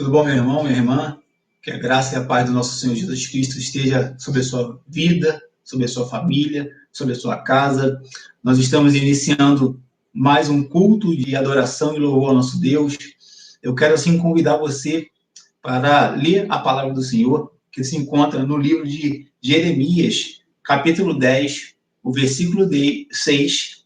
Tudo bom, meu irmão, minha irmã? Que a graça e a paz do nosso Senhor Jesus Cristo esteja sobre a sua vida, sobre a sua família, sobre a sua casa. Nós estamos iniciando mais um culto de adoração e louvor ao nosso Deus. Eu quero, assim, convidar você para ler a palavra do Senhor, que se encontra no livro de Jeremias, capítulo 10, o versículo 6,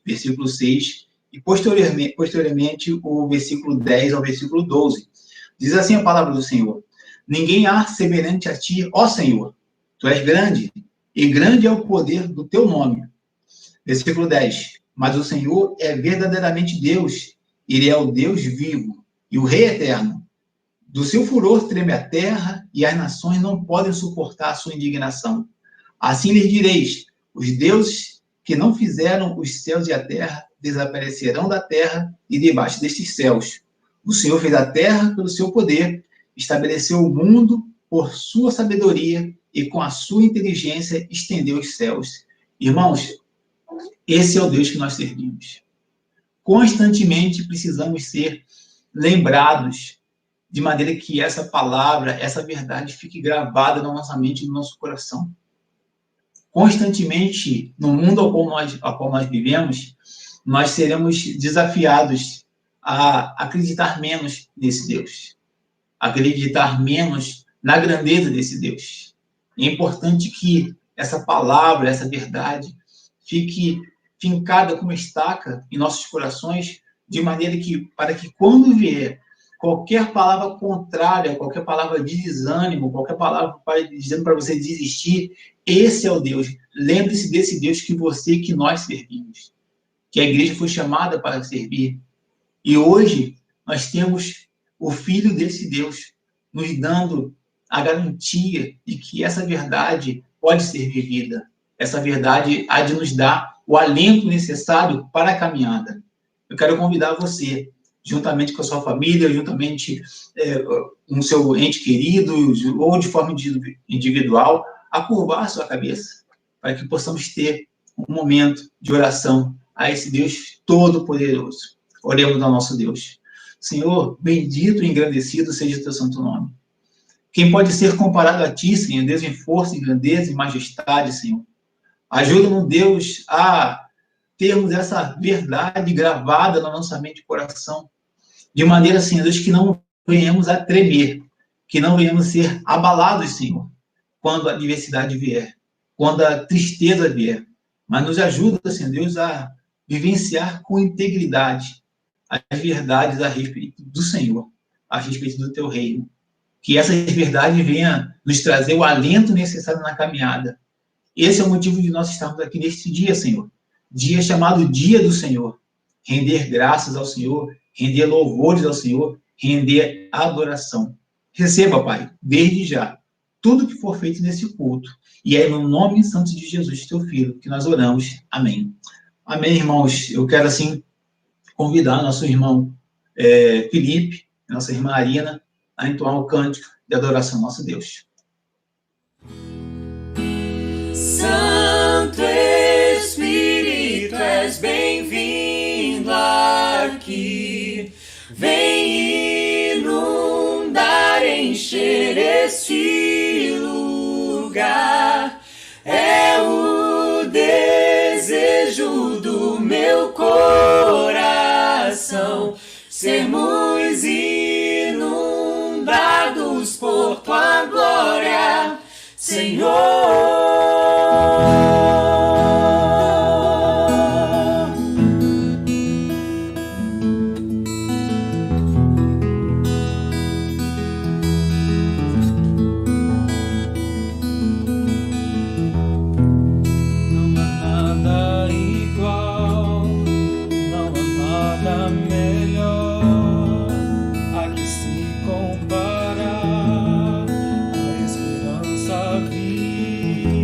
e posteriormente o versículo 10 ao versículo 12. Diz assim a palavra do Senhor: ninguém há semelhante a ti, ó Senhor. Tu és grande, e grande é o poder do teu nome. Versículo 10. Mas o Senhor é verdadeiramente Deus. Ele é o Deus vivo e o Rei eterno. Do seu furor treme a terra, e as nações não podem suportar a sua indignação. Assim lhes direis: os deuses que não fizeram os céus e a terra desaparecerão da terra e debaixo destes céus. O Senhor fez a terra pelo seu poder, estabeleceu o mundo por sua sabedoria e com a sua inteligência estendeu os céus. Irmãos, esse é o Deus que nós servimos. Constantemente precisamos ser lembrados de maneira que essa palavra, essa verdade fique gravada na nossa mente e no nosso coração. Constantemente, no mundo ao qual nós vivemos, nós seremos desafiados a acreditar menos nesse Deus, acreditar menos na grandeza desse Deus. É importante que essa palavra, essa verdade, fique fincada como estaca em nossos corações, de maneira que, para que quando vier qualquer palavra contrária, qualquer palavra de desânimo, qualquer palavra dizendo para você desistir, esse é o Deus. Lembre-se desse Deus que nós servimos, que a igreja foi chamada para servir. E hoje nós temos o Filho desse Deus nos dando a garantia de que essa verdade pode ser vivida. Essa verdade há de nos dar o alento necessário para a caminhada. Eu quero convidar você, juntamente com a sua família, juntamente com o seu ente querido, ou de forma individual, a curvar a sua cabeça, para que possamos ter um momento de oração a esse Deus Todo-Poderoso. Oremos ao nosso Deus. Senhor, bendito e engrandecido seja o teu santo nome. Quem pode ser comparado a ti, Senhor, Deus em força, em grandeza e majestade, Senhor? Ajuda-nos, Deus, a termos essa verdade gravada na nossa mente e coração, de maneira, Senhor, Deus, que não venhamos a tremer, que não venhamos a ser abalados, Senhor, quando a adversidade vier, quando a tristeza vier. Mas nos ajuda, Senhor Deus, a vivenciar com integridade as verdades a respeito do Senhor, a respeito do teu reino. Que essas verdades venham nos trazer o alento necessário na caminhada. Esse é o motivo de nós estarmos aqui neste dia, Senhor. Dia chamado Dia do Senhor. Render graças ao Senhor, render louvores ao Senhor, render adoração. Receba, Pai, desde já, tudo que for feito nesse culto. E é no nome santo de Jesus, teu Filho, que nós oramos. Amém. Amém, irmãos. Eu quero, assim, convidar nosso irmão Felipe, nossa irmã Arina, a entoar o cântico de adoração ao nosso Deus. Santo Espírito, és bem-vindo aqui. Vem inundar, encher este lugar. É o desejo do meu coração sermos inundados por tua glória, Senhor. Compara a esperança viva.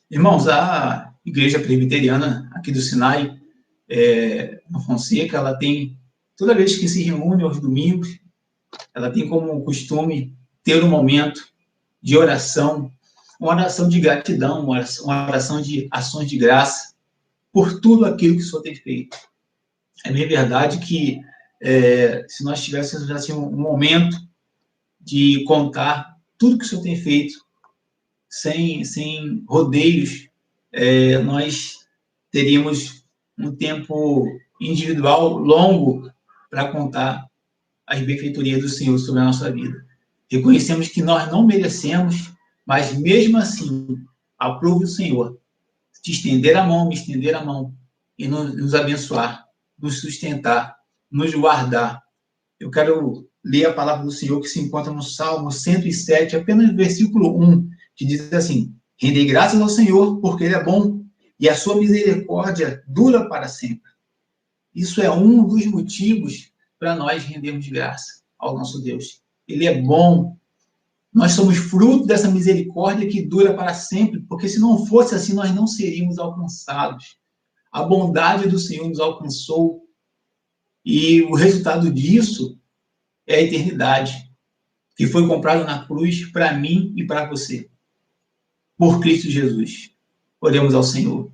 Irmãos, a Igreja Presbiteriana aqui do Sinai, na Fonseca, ela tem, toda vez que se reúne aos domingos, ela tem como costume ter um momento de oração, uma oração de gratidão, uma oração de ações de graça por tudo aquilo que o Senhor tem feito. É bem verdade que se nós tivéssemos assim, um momento de contar tudo que o Senhor tem feito, sem rodeios, nós teríamos um tempo individual longo para contar as benfeitorias do Senhor sobre a nossa vida. Reconhecemos que nós não merecemos, mas mesmo assim, aprove o Senhor te estender a mão, me estender a mão e nos abençoar, nos sustentar, nos guardar. Eu quero ler a palavra do Senhor que se encontra no Salmo 107, apenas no versículo 1, que diz assim: rendei graças ao Senhor, porque Ele é bom, e a sua misericórdia dura para sempre. Isso é um dos motivos para nós rendermos graça ao nosso Deus. Ele é bom. Nós somos fruto dessa misericórdia que dura para sempre, porque se não fosse assim, nós não seríamos alcançados. A bondade do Senhor nos alcançou, e o resultado disso é a eternidade, que foi comprada na cruz para mim e para você, por Cristo Jesus. Oremos ao Senhor.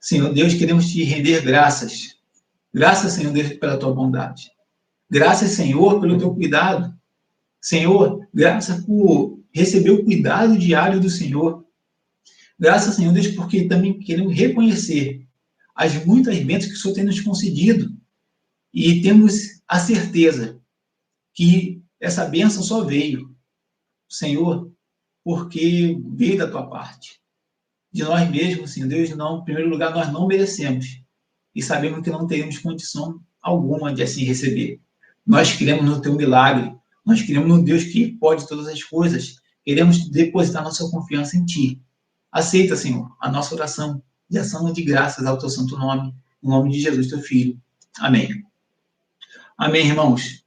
Senhor Deus, queremos te render graças. Graças, Senhor Deus, pela tua bondade. Graças, Senhor, pelo teu cuidado. Senhor, graças por receber o cuidado diário do Senhor. Graças, Senhor Deus, porque também queremos reconhecer as muitas bênçãos que o Senhor tem nos concedido. E temos a certeza que essa bênção só veio, Senhor, porque veio da tua parte. De nós mesmos, Senhor Deus, não, em primeiro lugar, nós não merecemos. E sabemos que não teremos condição alguma de assim receber. Nós queremos no teu milagre. Nós queremos no Deus que pode todas as coisas. Queremos depositar nossa confiança em ti. Aceita, Senhor, a nossa oração de ação de graças ao teu santo nome, no nome de Jesus, teu Filho. Amém. Amém, irmãos.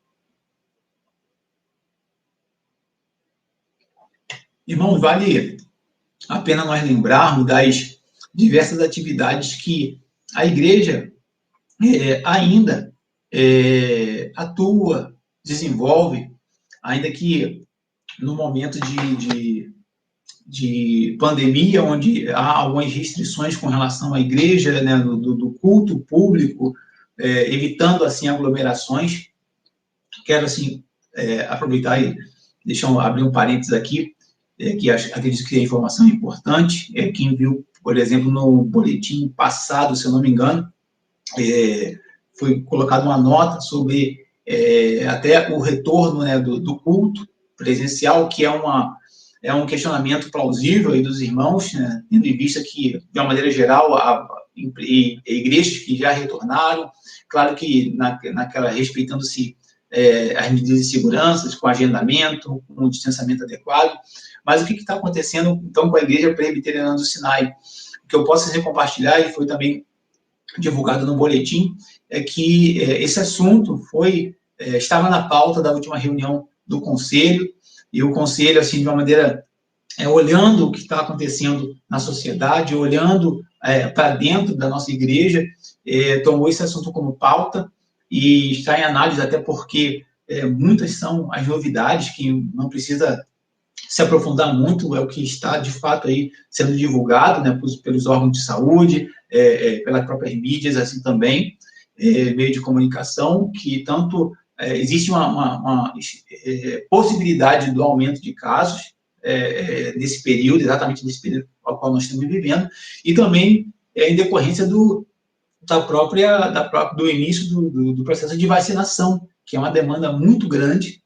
Irmãos, vale a pena nós lembrarmos das diversas atividades que a igreja ainda atua, desenvolve, ainda que no momento de pandemia, onde há algumas restrições com relação à igreja, né, do culto público, evitando, assim, aglomerações. Quero, assim, aproveitar e deixar abrir um parênteses aqui, que acredito que a informação é importante. Quem viu, por exemplo, no boletim passado, se eu não me engano, foi colocada uma nota sobre até o retorno, né, do culto presencial, que é um questionamento plausível aí dos irmãos, né, tendo em vista que, de uma maneira geral, há igrejas que já retornaram, claro que respeitando-se as medidas de segurança, com agendamento, com o distanciamento adequado. Mas o que está acontecendo, então, com a Igreja Presbiteriana do Sinai? O que eu posso compartilhar, e foi também divulgado no boletim, é que esse assunto estava na pauta da última reunião do Conselho, e o Conselho, assim, de uma maneira, olhando o que está acontecendo na sociedade, olhando para dentro da nossa igreja, tomou esse assunto como pauta, e está em análise, até porque muitas são as novidades que não precisa se aprofundar muito, é o que está, de fato, aí sendo divulgado, né, pelos órgãos de saúde, pelas próprias mídias, assim também, meio de comunicação, que tanto existe uma possibilidade do aumento de casos nesse período, exatamente nesse período ao qual nós estamos vivendo, e também em decorrência do início do processo de vacinação, que é uma demanda muito grande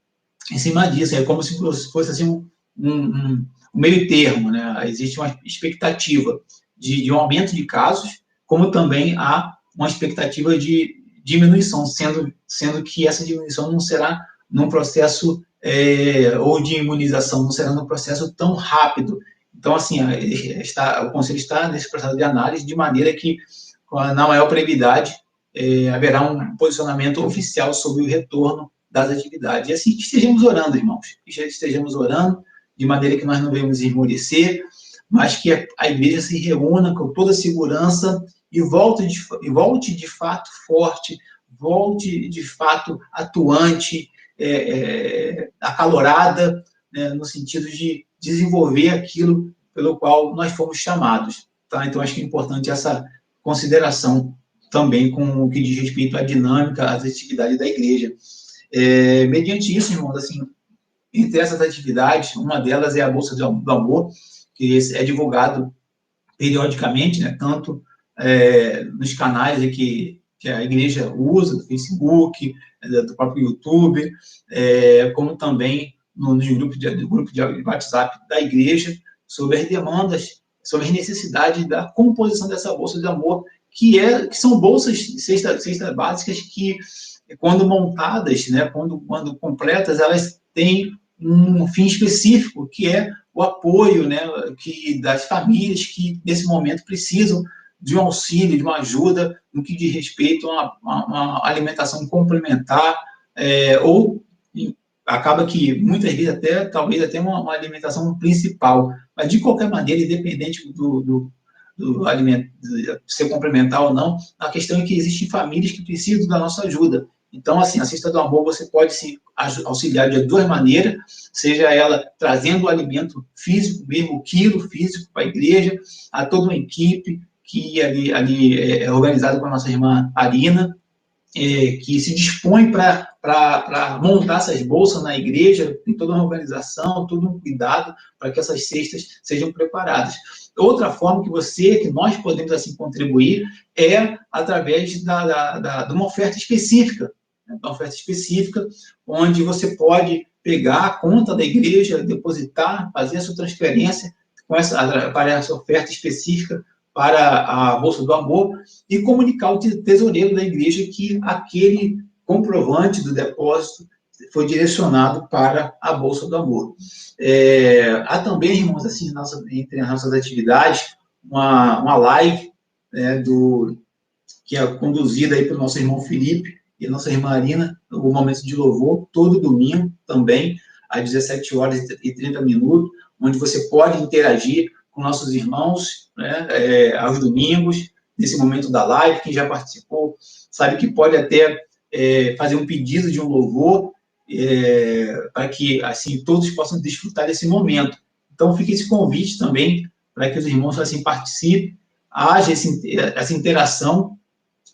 em cima disso. É como se fosse assim, um meio termo, né? Existe uma expectativa de um aumento de casos, como também há uma expectativa de diminuição, sendo que essa diminuição não será num processo ou de imunização, não será num processo tão rápido. Então, assim, o Conselho está nesse processo de análise, de maneira que, na maior brevidade, haverá um posicionamento oficial sobre o retorno das atividades. E assim que estejamos orando, irmãos, que estejamos orando, de maneira que nós não devemos esmorecer, mas que a igreja se reúna com toda a segurança e volte de fato forte, volte de fato atuante, acalorada, né, no sentido de desenvolver aquilo pelo qual nós fomos chamados. Tá? Então, acho que é importante essa consideração também com o que diz respeito à dinâmica, às atividades da igreja. Mediante isso, irmãos, assim, entre essas atividades, uma delas é a Bolsa do Amor, que é divulgado periodicamente, né, tanto nos canais que a igreja usa, do Facebook, do próprio YouTube, como também no grupo de WhatsApp da igreja, sobre as demandas, sobre as necessidades da composição dessa Bolsa de Amor, que são bolsas, cestas básicas que, quando montadas, né, quando completas, elas têm um fim específico, que é o apoio, né, das famílias que, nesse momento, precisam de um auxílio, de uma ajuda no que diz respeito a uma alimentação complementar, ou acaba que, muitas vezes, talvez até uma alimentação principal. Mas, de qualquer maneira, independente do alimento ser complementar ou não, a questão é que existem famílias que precisam da nossa ajuda. Então, assim, a Cesta do Amor, você pode se auxiliar de duas maneiras, seja ela trazendo o alimento físico, mesmo o quilo físico para a igreja, a toda uma equipe que ali é organizada com a nossa irmã Arina, que se dispõe para montar essas bolsas na igreja, tem toda uma organização, todo um cuidado para que essas cestas sejam preparadas. Outra forma que nós podemos assim contribuir é através de uma oferta específica, né? Uma oferta específica, onde você pode pegar a conta da igreja, depositar, fazer a sua transferência para essa oferta específica para a Bolsa do Amor e comunicar ao tesoureiro da igreja que aquele comprovante do depósito foi direcionado para a Bolsa do Amor. Há também, irmãos, assim, entre as nossas atividades, uma live, né, que é conduzida aí pelo nosso irmão Felipe e a nossa irmã Arina, no momento de louvor, todo domingo também, às 17h30, onde você pode interagir com nossos irmãos, né, aos domingos, nesse momento da live. Quem já participou sabe que pode até fazer um pedido de um louvor, para que, assim, todos possam desfrutar desse momento. Então, fica esse convite também para que os irmãos, assim, participem, haja essa interação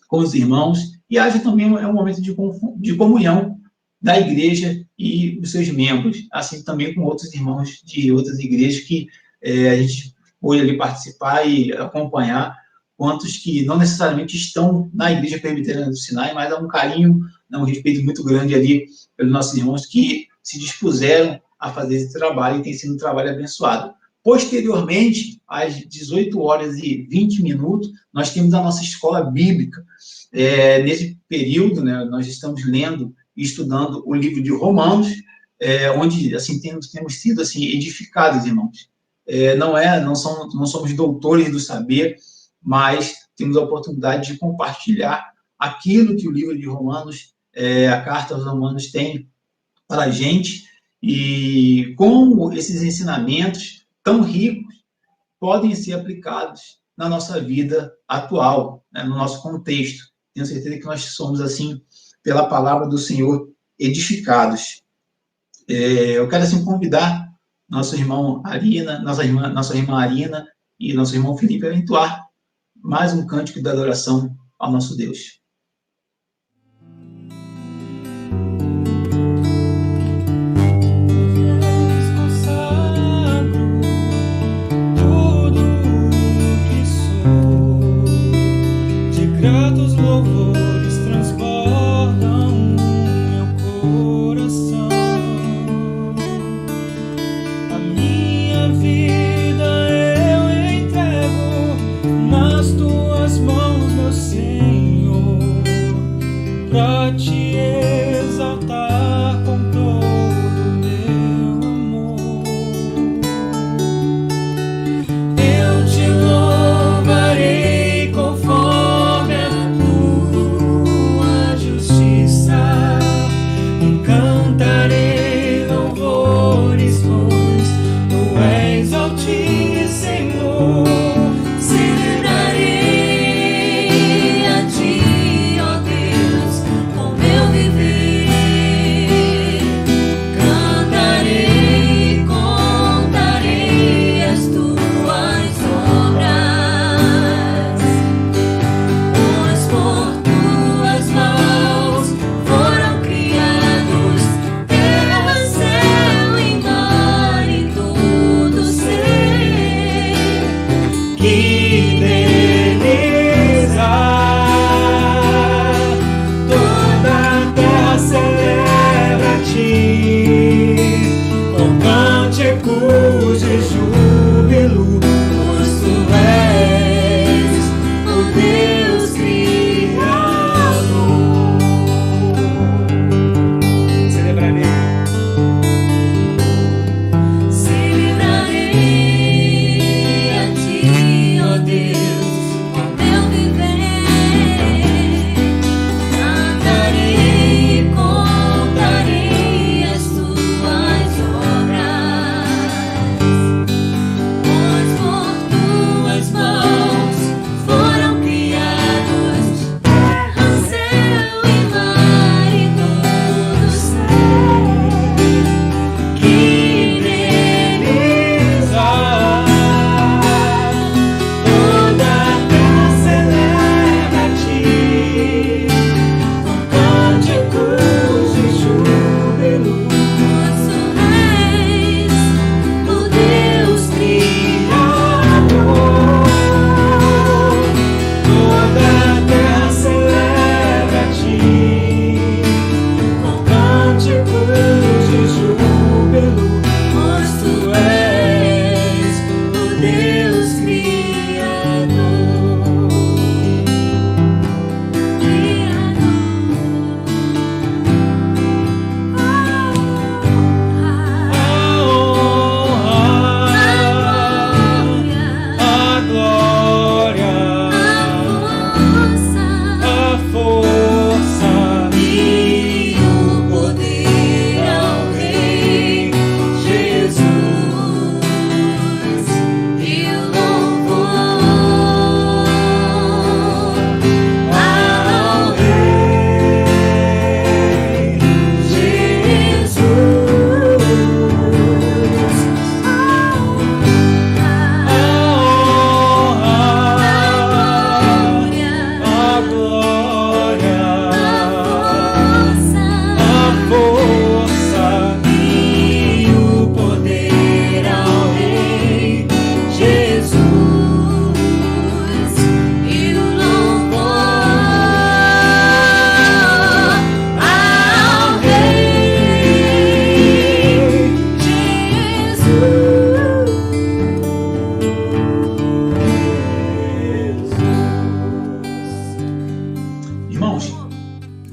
com os irmãos, e haja também um momento de comunhão da igreja e os seus membros, assim também com outros irmãos de outras igrejas que a gente pode ali participar e acompanhar, quantos que não necessariamente estão na Igreja Presbiteriana do Sinai, mas há um carinho, um respeito muito grande ali pelos nossos irmãos que se dispuseram a fazer esse trabalho e tem sido um trabalho abençoado. Posteriormente, às 18h20, nós temos a nossa escola bíblica. Nesse período, né, nós estamos lendo e estudando o livro de Romanos, onde, assim, temos sido, assim, edificados, irmãos. Não somos doutores do saber, mas temos a oportunidade de compartilhar aquilo que o livro de Romanos, a carta aos Romanos, tem para a gente, e como esses ensinamentos tão ricos podem ser aplicados na nossa vida atual, né, no nosso contexto. Tenho certeza que nós somos, assim, pela palavra do Senhor, edificados. Eu quero, assim, convidar nosso irmão Arina, nossa irmã Arina e nosso irmão Felipe a entoar mais um cântico de adoração ao nosso Deus. Gratos louvores transbordam meu coração. A minha vida eu entrego nas tuas mãos, meu Senhor.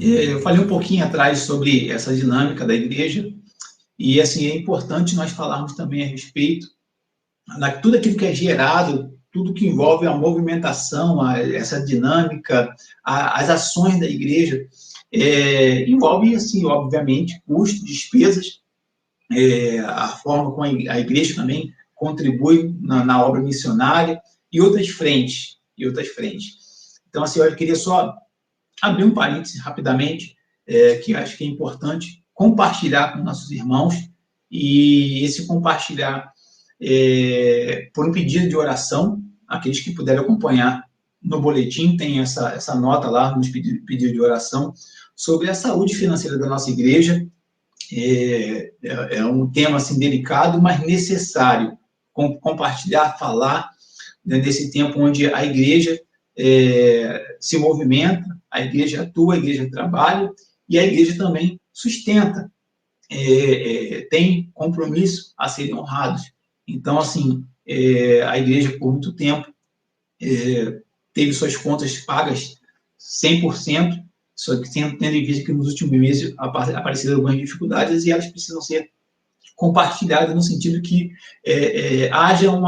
Eu falei um pouquinho atrás sobre essa dinâmica da igreja, e assim, é importante nós falarmos também a respeito de tudo aquilo que é gerado, tudo que envolve a movimentação, essa dinâmica, as ações da igreja, envolve, assim, obviamente, custos, despesas, a forma como a igreja também contribui na obra missionária e outras frentes, Então, assim, eu queria só abrir um parênteses rapidamente, que acho que é importante compartilhar com nossos irmãos, e esse compartilhar por um pedido de oração, aqueles que puderem acompanhar no boletim, tem essa nota lá nos pedidos de oração, sobre a saúde financeira da nossa igreja. É um tema assim, delicado, mas necessário compartilhar, falar, né, nesse tempo onde a igreja se movimenta, a igreja atua, a igreja trabalha, e a igreja também sustenta, tem compromisso a serem honrados. Então, assim, a igreja, por muito tempo, teve suas contas pagas 100%, só que tendo em vista que nos últimos meses apareceram algumas dificuldades e elas precisam ser compartilhadas no sentido que haja um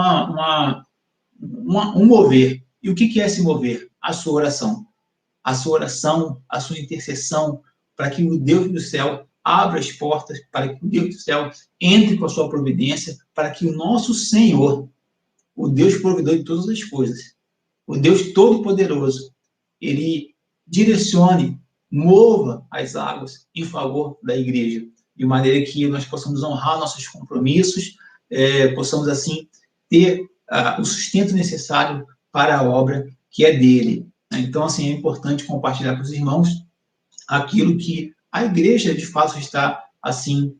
mover. E o que é esse mover? A sua oração. A sua oração, a sua intercessão, para que o Deus do céu abra as portas, para que o Deus do céu entre com a sua providência, para que o nosso Senhor, o Deus provedor de todas as coisas, o Deus Todo-Poderoso, ele direcione, mova as águas em favor da igreja, de maneira que nós possamos honrar nossos compromissos, possamos, assim, ter o sustento necessário para a obra que é dele. Então, assim, é importante compartilhar com os irmãos aquilo que a igreja, de fato, está, assim,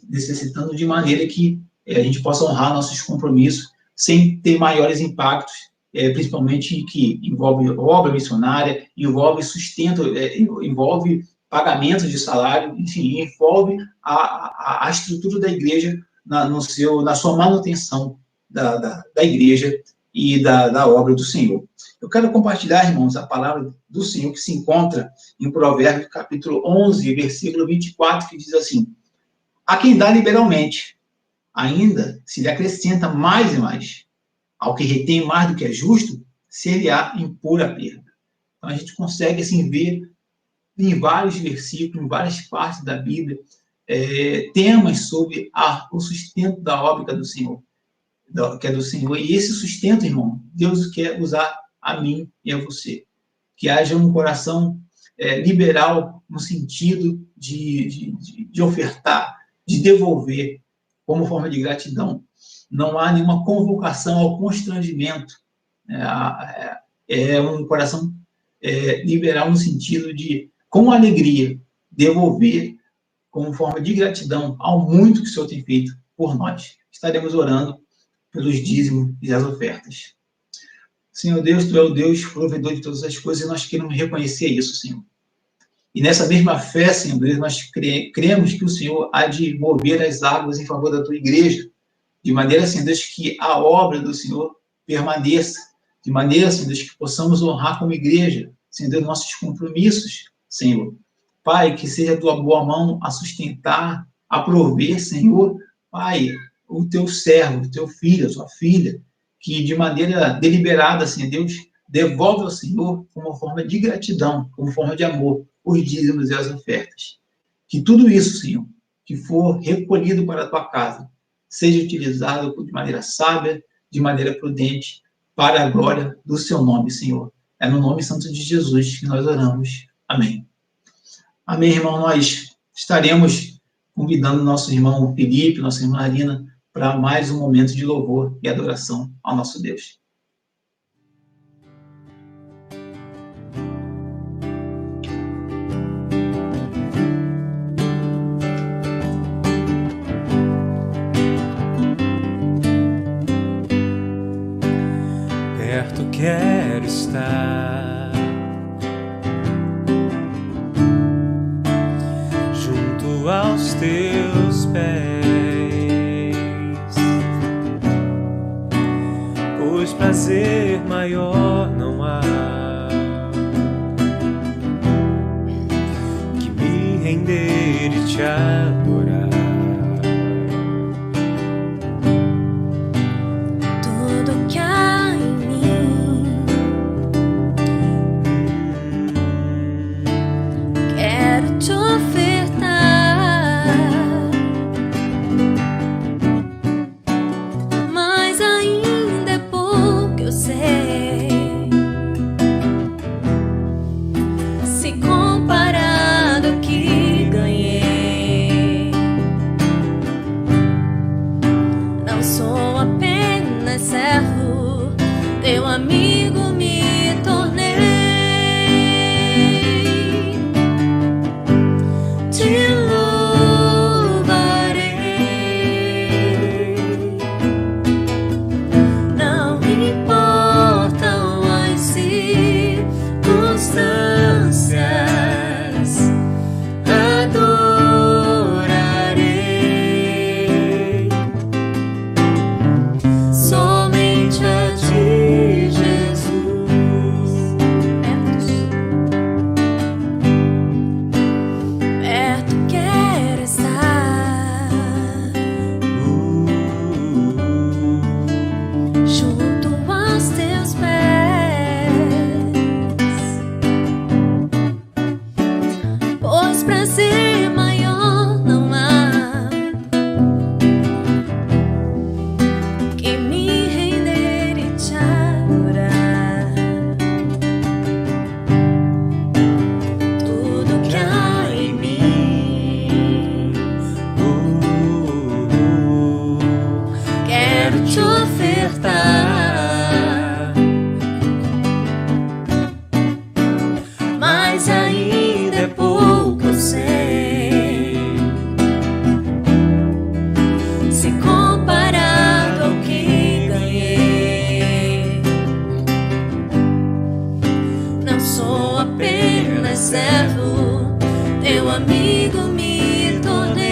necessitando, de maneira que a gente possa honrar nossos compromissos sem ter maiores impactos, principalmente que envolve obra missionária, envolve sustento, envolve pagamento de salário, enfim, envolve a estrutura da igreja na sua manutenção da igreja e da obra do Senhor. Eu quero compartilhar, irmãos, a palavra do Senhor que se encontra em Provérbios, capítulo 11, versículo 24, que diz assim: a quem dá liberalmente, ainda se lhe acrescenta mais e mais. Ao que retém mais do que é justo, ser-lhe-á em pura perda. Então, a gente consegue, assim, ver em vários versículos, em várias partes da Bíblia, temas sobre o sustento da obra do Senhor, que é do Senhor. E esse sustento, irmão, Deus quer usar a mim e a você. Que haja um coração liberal no sentido de ofertar, de devolver como forma de gratidão. Não há nenhuma convocação ao constrangimento. É um coração liberal no sentido de, com alegria, devolver como forma de gratidão ao muito que o Senhor tem feito por nós. Estaremos orando pelos dízimos e as ofertas. Senhor Deus, Tu é o Deus provedor de todas as coisas e nós queremos reconhecer isso, Senhor. E nessa mesma fé, Senhor Deus, nós cremos que o Senhor há de mover as águas em favor da Tua igreja, de maneira, Senhor Deus, que a obra do Senhor permaneça, de maneira, Senhor Deus, que possamos honrar como igreja, Senhor Deus, nossos compromissos, Senhor. Pai, que seja a Tua boa mão a sustentar, a prover, Senhor, Pai, o Teu servo, o Teu filho, a Tua filha, que de maneira deliberada, Senhor Deus, devolve ao Senhor como forma de gratidão, como forma de amor, os dízimos e as ofertas. Que tudo isso, Senhor, que for recolhido para a Tua casa, seja utilizado de maneira sábia, de maneira prudente, para a glória do Seu nome, Senhor. É no nome santo de Jesus que nós oramos. Amém. Amém, irmão. Nós estaremos convidando nosso irmão Felipe, nossa irmã Arina, para mais um momento de louvor e adoração ao nosso Deus. Perto quero estar, junto aos Teus pés, pois prazer maior não há que me render e Te adorar. Tudo que há em mim, quero Te ofertar, mas ainda é pouco, eu sei, se comparado ao que ganhei. Não sou apenas servo, Teu amigo me tornei. Te louvarei, não importam as circunstâncias, adorarei somente a Ti, Jesus. Perto quero estar, junto aos Teus pés, pois prazer maior não há que me render e Te adorar. Tudo que há em mim, quero Te ofertar, mas ainda é pouco, eu sei, se comparado ao que ganhei. Não sou apenas servo, Teu amigo me tornei.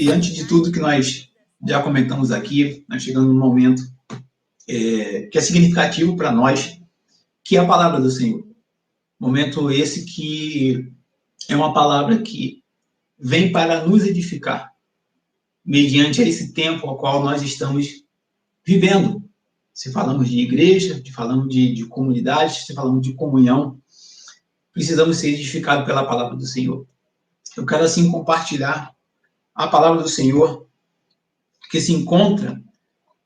antes de tudo que nós já comentamos aqui, nós chegamos num momento que é significativo para nós, que é a palavra do Senhor. Momento esse que é uma palavra que vem para nos edificar, mediante esse tempo ao qual nós estamos vivendo. Se falamos de igreja, se falamos de comunidade, se falamos de comunhão, precisamos ser edificados pela palavra do Senhor. Eu quero, assim, compartilhar a palavra do Senhor, que se encontra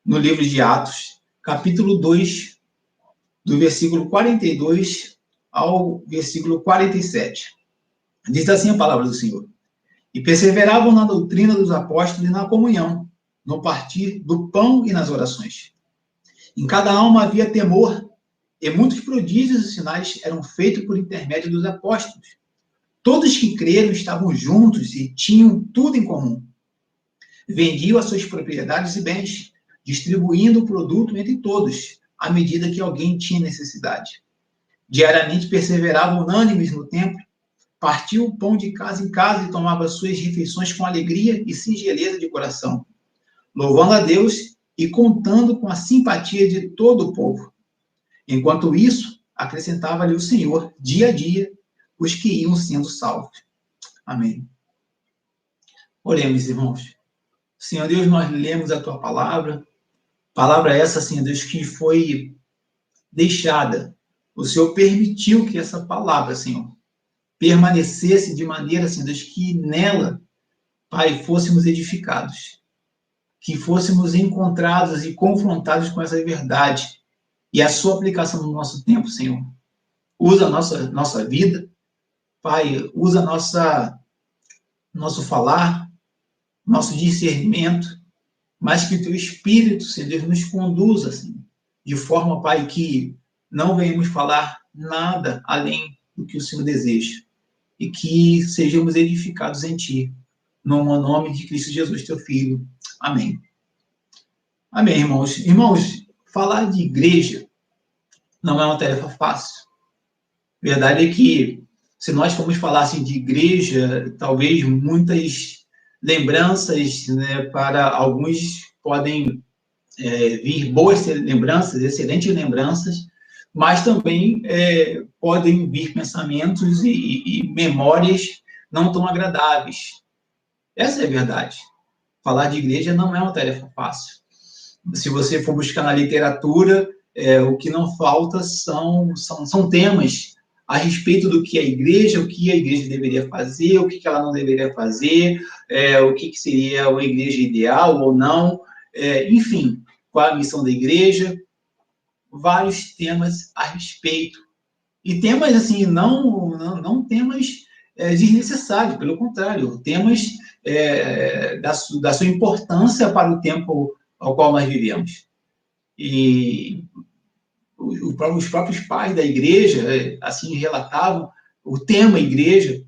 no livro de Atos, capítulo 2, do versículo 42 ao versículo 47. Diz assim a palavra do Senhor: E perseveravam na doutrina dos apóstolos e na comunhão, no partir do pão e nas orações. Em cada alma havia temor, e muitos prodígios e sinais eram feitos por intermédio dos apóstolos. Todos que creram estavam juntos e tinham tudo em comum. Vendiam as suas propriedades e bens, distribuindo o produto entre todos, à medida que alguém tinha necessidade. Diariamente perseveravam unânimes no templo, partiam o pão de casa em casa e tomavam suas refeições com alegria e singeleza de coração, louvando a Deus e contando com a simpatia de todo o povo. Enquanto isso, acrescentava-lhe o Senhor, dia a dia, os que iam sendo salvos. Amém. Oremos, irmãos. Senhor Deus, nós lemos a Tua palavra essa, Senhor Deus, que foi deixada. O Senhor permitiu que essa palavra, Senhor, permanecesse de maneira, Senhor Deus, que nela, Pai, fôssemos edificados, que fôssemos encontrados e confrontados com essa verdade e a sua aplicação no nosso tempo, Senhor. Usa a nossa vida, Pai, usa nosso falar, nosso discernimento, mas que o Teu Espírito, Senhor Deus, nos conduza, Senhor, de forma, Pai, que não venhamos falar nada além do que o Senhor deseja, e que sejamos edificados em Ti, no nome de Cristo Jesus, Teu Filho. Amém. Amém, irmãos. Irmãos, falar de igreja não é uma tarefa fácil. A verdade é que, se nós formos falar assim, de igreja, talvez muitas lembranças, né, para alguns podem vir boas lembranças, excelentes lembranças, mas também podem vir pensamentos e memórias não tão agradáveis. Essa é a verdade. Falar de igreja não é uma tarefa fácil. Se você for buscar na literatura, o que não falta são temas a respeito do que é a igreja, o que a igreja deveria fazer, o que ela não deveria fazer, o que seria uma igreja ideal ou não, enfim, qual a missão da igreja, vários temas a respeito. E temas, assim, não temas desnecessários, pelo contrário, temas da sua importância para o tempo ao qual nós vivemos. E os próprios pais da igreja, assim, relatavam o tema igreja,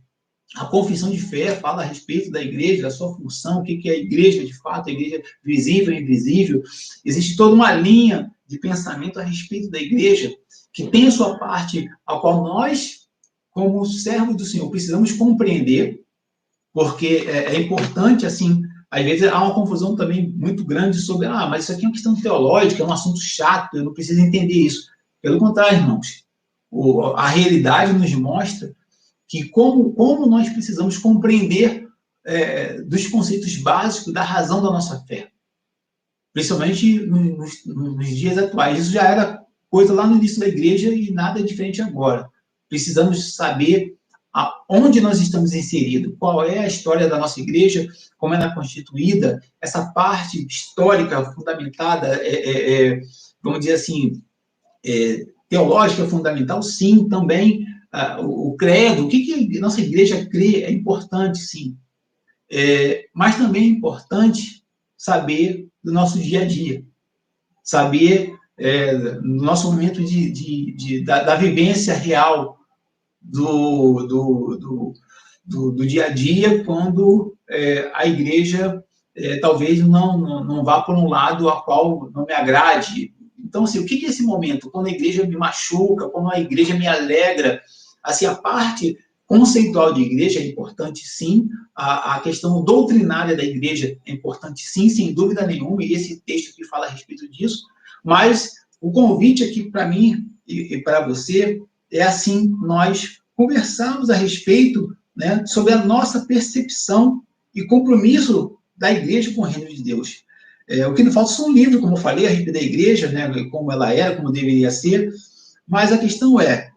a confissão de fé fala a respeito da igreja, da sua função, o que é a igreja de fato, a igreja visível e invisível. Existe toda uma linha de pensamento a respeito da igreja, que tem a sua parte, a qual nós, como servos do Senhor, precisamos compreender, porque é importante, assim, às vezes há uma confusão também muito grande sobre, mas isso aqui é uma questão teológica, é um assunto chato, eu não preciso entender isso. Pelo contrário, irmãos, a realidade nos mostra que como nós precisamos compreender dos conceitos básicos da razão da nossa fé. Principalmente nos dias atuais. Isso já era coisa lá no início da igreja e nada é diferente agora. Precisamos saber aonde nós estamos inseridos, qual é a história da nossa igreja, como ela é constituída, essa parte histórica fundamentada, vamos dizer assim, teológica fundamental, sim, também o credo, o que a nossa igreja crê é importante, sim. Mas também é importante saber do nosso dia a dia, saber no nosso momento da vivência real do dia a dia, quando a igreja talvez não vá por um lado a qual não me agrade. Então, assim, o que é esse momento? Quando a igreja me machuca, quando a igreja me alegra, assim, a parte conceitual de igreja é importante, sim. A questão doutrinária da igreja é importante, sim, sem dúvida nenhuma, e esse texto aqui fala a respeito disso. Mas o convite aqui para mim e para você é, assim, nós conversarmos a respeito, né, sobre a nossa percepção e compromisso da igreja com o reino de Deus. O que não falta são livros, como eu falei, a respeito da igreja, né, como ela era, como deveria ser, mas a questão é,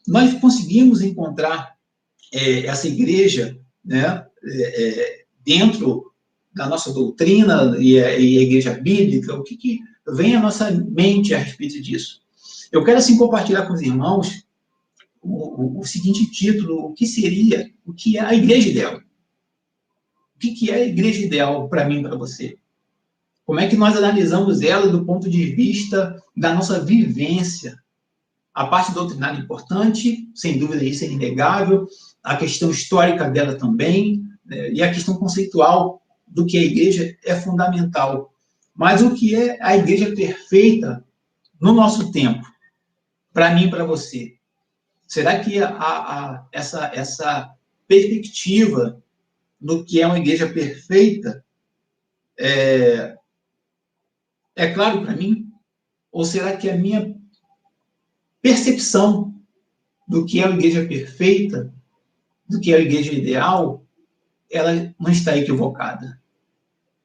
nós conseguimos encontrar essa igreja, né, dentro da nossa doutrina e a igreja bíblica, o que vem à nossa mente a respeito disso? Eu quero, assim, compartilhar com os irmãos o seguinte título: o que é a igreja ideal? O que é a igreja ideal para mim e para você? Como é que nós analisamos ela do ponto de vista da nossa vivência? A parte doutrinária é importante, sem dúvida, isso é inegável, a questão histórica dela também, né, e a questão conceitual do que é a igreja é fundamental. Mas o que é a igreja perfeita no nosso tempo, para mim e para você? Será que essa perspectiva do que é uma igreja perfeita é claro para mim? Ou será que a minha percepção do que é uma igreja perfeita, do que é a igreja ideal, ela não está equivocada?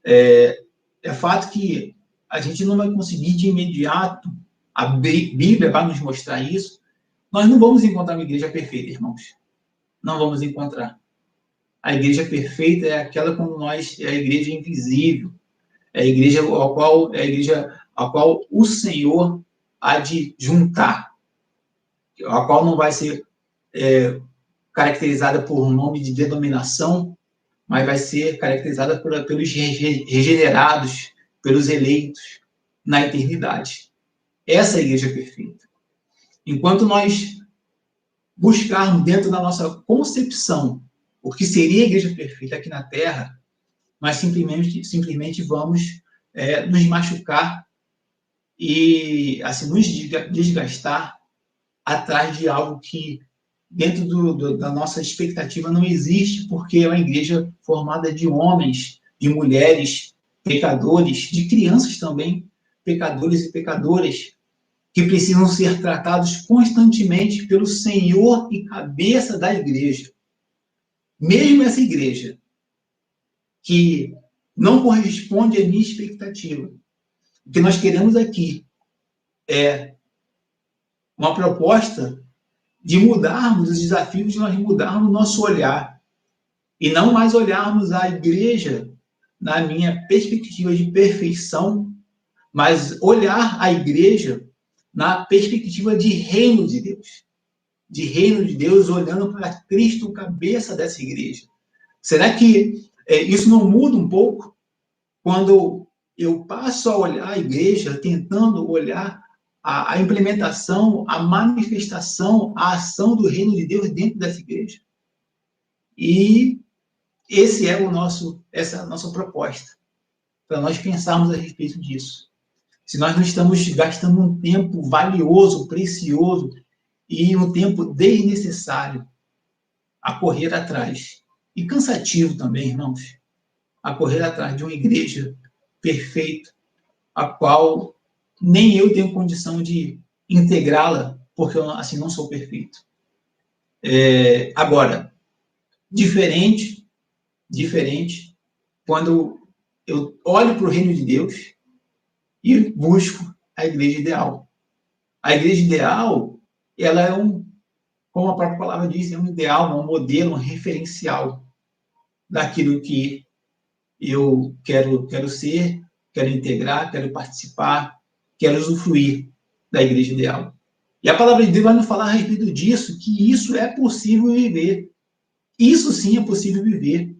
É fato que a gente não vai conseguir de imediato, a Bíblia vai nos mostrar isso, nós não vamos encontrar uma igreja perfeita, irmãos. Não vamos encontrar. A igreja perfeita é aquela como nós, é a igreja invisível, é a igreja a qual o Senhor há de juntar, a qual não vai ser caracterizada por um nome de denominação, mas vai ser caracterizada pelos regenerados, pelos eleitos na eternidade. Essa é a igreja perfeita. Enquanto nós buscarmos dentro da nossa concepção o que seria a igreja perfeita aqui na Terra, nós simplesmente vamos nos machucar e assim, nos desgastar atrás de algo que dentro da nossa expectativa não existe, porque é uma igreja formada de homens, de mulheres, pecadores, de crianças também, pecadores e pecadoras, que precisam ser tratados constantemente pelo Senhor e cabeça da igreja. Mesmo essa igreja, que não corresponde à minha expectativa. O que nós queremos aqui é uma proposta de mudarmos os desafios, de nós mudarmos o nosso olhar, e não mais olharmos a igreja na minha perspectiva de perfeição, mas olhar a igreja na perspectiva de reino de Deus. De reino de Deus, olhando para Cristo, cabeça dessa igreja. Será que isso não muda um pouco quando eu passo a olhar a igreja, tentando olhar a implementação, a manifestação, a ação do reino de Deus dentro dessa igreja? E essa é a nossa proposta, para nós pensarmos a respeito disso. Se nós não estamos gastando um tempo valioso, precioso, e um tempo desnecessário a correr atrás, e cansativo também, irmãos, a correr atrás de uma igreja perfeita, a qual nem eu tenho condição de integrá-la, porque eu, assim, não sou perfeito. Agora, diferente, quando eu olho para o reino de Deus e busco a igreja ideal. A igreja ideal, ela é como a própria palavra diz, é um ideal, um modelo, um referencial daquilo que eu quero ser, quero integrar, quero participar, quero usufruir da igreja ideal. E a palavra de Deus vai nos falar a respeito disso, que isso é possível viver. Isso sim é possível viver.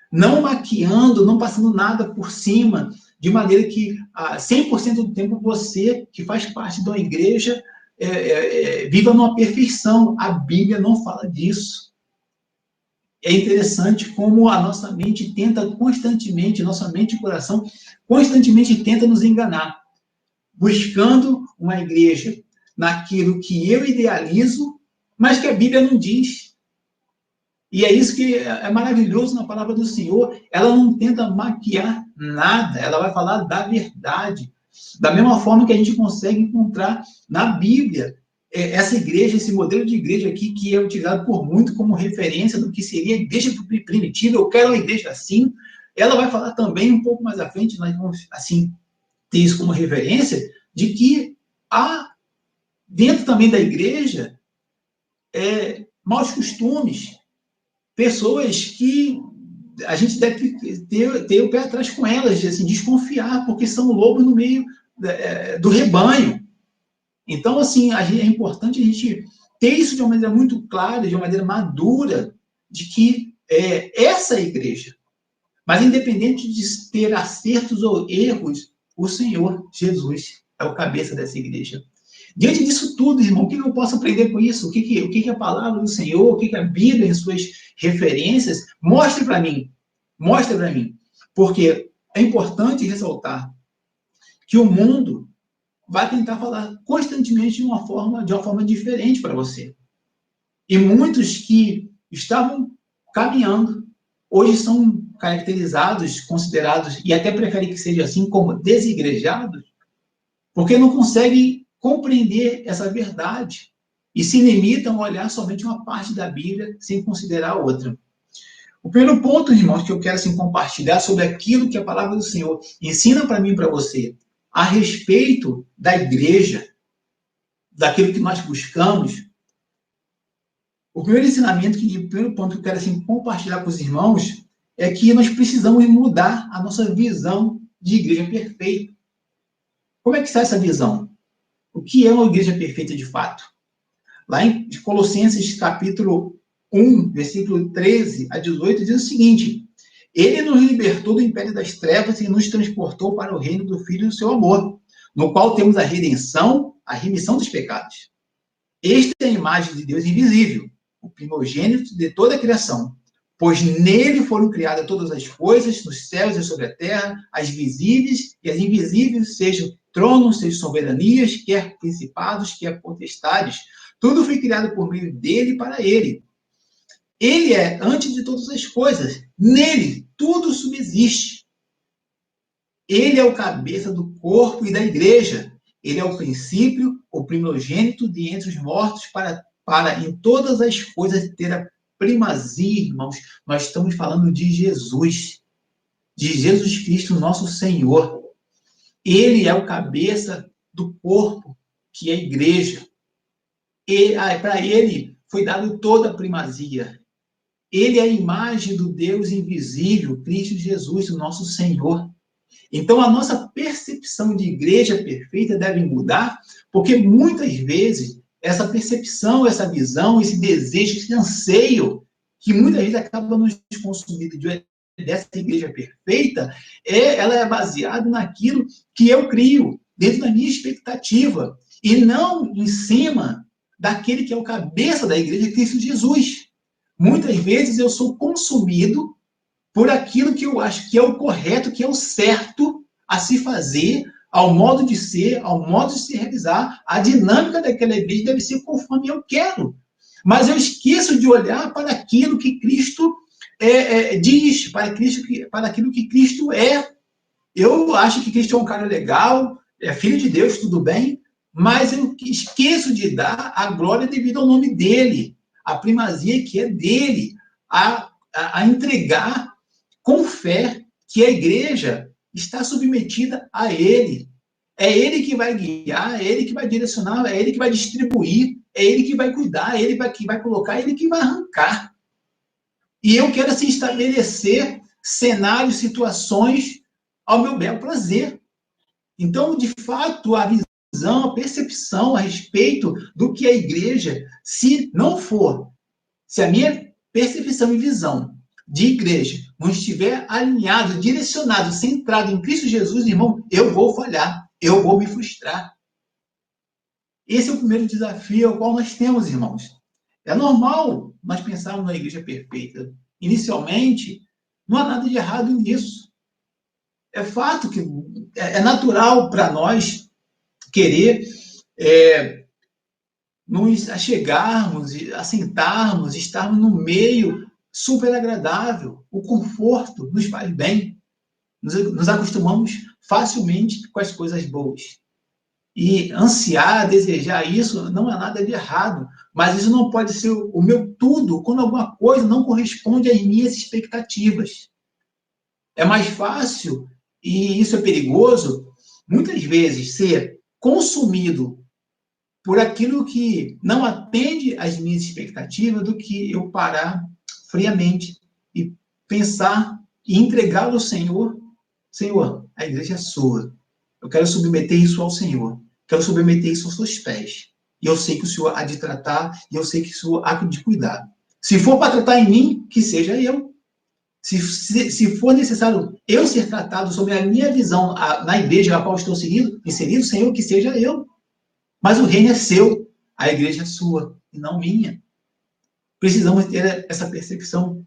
Não maquiando, não passando nada por cima, de maneira que 100% do tempo você, que faz parte de uma igreja, viva numa perfeição. A Bíblia não fala disso. É interessante como a nossa mente tenta constantemente, nossa mente e coração constantemente tenta nos enganar, buscando uma igreja naquilo que eu idealizo, mas que a Bíblia não diz. E é isso que é maravilhoso na palavra do Senhor. Ela não tenta maquiar nada, ela vai falar da verdade. Da mesma forma que a gente consegue encontrar na Bíblia essa igreja, esse modelo de igreja aqui, que é utilizado por muito como referência do que seria a igreja primitiva. Eu quero uma igreja assim. Ela vai falar também, um pouco mais à frente, nós vamos, assim, ter isso como referência, de que há, dentro também da igreja, maus costumes, pessoas que a gente deve ter o pé atrás com elas, assim, desconfiar, porque são lobos no meio do rebanho. Então, assim, é importante a gente ter isso de uma maneira muito clara, de uma maneira madura, de que essa é a igreja. Mas, independente de ter acertos ou erros, o Senhor Jesus é o cabeça dessa igreja. Diante disso tudo, irmão, o que eu posso aprender com isso? O que a palavra do Senhor, o que a Bíblia, em suas referências, mostre para mim. Mostre para mim. Porque é importante ressaltar que o mundo vai tentar falar constantemente de uma forma diferente para você. E muitos que estavam caminhando, hoje são caracterizados, considerados, e até preferem que seja assim, como desigrejados, porque não conseguem compreender essa verdade e se limitam a olhar somente uma parte da Bíblia sem considerar a outra. O primeiro ponto, irmãos, que eu quero assim, compartilhar sobre aquilo que a palavra do Senhor ensina para mim e para você, a respeito da igreja, daquilo que nós buscamos. O primeiro ensinamento, o primeiro ponto que eu quero assim, compartilhar com os irmãos, é que nós precisamos mudar a nossa visão de igreja perfeita. Como é que está essa visão? O que é uma igreja perfeita de fato? Lá em Colossenses capítulo 1, versículo 13 a 18, diz o seguinte: Ele nos libertou do império das trevas e nos transportou para o reino do Filho do seu amor, no qual temos a redenção, a remissão dos pecados. Esta é a imagem de Deus invisível, o primogênito de toda a criação, pois nele foram criadas todas as coisas, nos céus e sobre a terra, as visíveis e as invisíveis, sejam tronos, sejam soberanias, quer principados, quer potestades. Tudo foi criado por meio dele e para ele. Ele é antes de todas as coisas. Nele, tudo subsiste. Ele é o cabeça do corpo e da igreja. Ele é o princípio, o primogênito de entre os mortos, para em todas as coisas ter a primazia, irmãos. Nós estamos falando de Jesus Cristo, nosso Senhor. Ele é o cabeça do corpo, que é a igreja. Para ele foi dado toda a primazia. Ele é a imagem do Deus invisível, Cristo Jesus, o nosso Senhor. Então, a nossa percepção de igreja perfeita deve mudar, porque muitas vezes essa percepção, essa visão, esse desejo, esse anseio, que muitas vezes acaba nos consumindo dessa igreja perfeita, ela é baseada naquilo que eu crio, dentro da minha expectativa, e não em cima daquele que é o cabeça da igreja, Cristo Jesus. Muitas vezes eu sou consumido por aquilo que eu acho que é o correto, que é o certo a se fazer, ao modo de ser, ao modo de se realizar. A dinâmica daquela igreja deve ser conforme eu quero. Mas eu esqueço de olhar para aquilo que Cristo diz, para aquilo que Cristo é. Eu acho que Cristo é um cara legal, é filho de Deus, tudo bem, mas eu esqueço de dar a glória devido ao nome dele, a primazia que é dele, a entregar com fé que a igreja está submetida a ele. É ele que vai guiar, é ele que vai direcionar, é ele que vai distribuir, é ele que vai cuidar, é ele que vai colocar, é ele que vai arrancar. E eu quero assim, estabelecer cenários, situações ao meu bel prazer. Então, de fato, a visão, a percepção a respeito do que é a igreja, se a minha percepção e visão de igreja não estiver alinhado, direcionado, centrado em Cristo Jesus, irmão, eu vou falhar, eu vou me frustrar. Esse é o primeiro desafio ao qual nós temos, irmãos. É normal nós pensarmos na igreja perfeita. Inicialmente, não há nada de errado nisso. É fato que é natural para nós querer nos achegarmos, assentarmos, estarmos no meio super agradável, o conforto nos faz bem. Nos acostumamos facilmente com as coisas boas. E ansiar, desejar isso, não é nada de errado. Mas isso não pode ser o meu tudo quando alguma coisa não corresponde às minhas expectativas. É mais fácil, e isso é perigoso, muitas vezes ser consumido por aquilo que não atende às minhas expectativas do que eu parar friamente e pensar e entregá-lo ao Senhor. Senhor, a igreja é sua. Eu quero submeter isso ao Senhor. Quero submeter isso aos seus pés. E eu sei que o Senhor há de tratar, e eu sei que o Senhor há de cuidar. Se for para tratar em mim, que seja eu. Se for necessário eu ser tratado sobre a minha visão na igreja na qual estou inserido, Senhor, que seja eu. Mas o reino é seu, a igreja é sua, e não minha. Precisamos ter essa percepção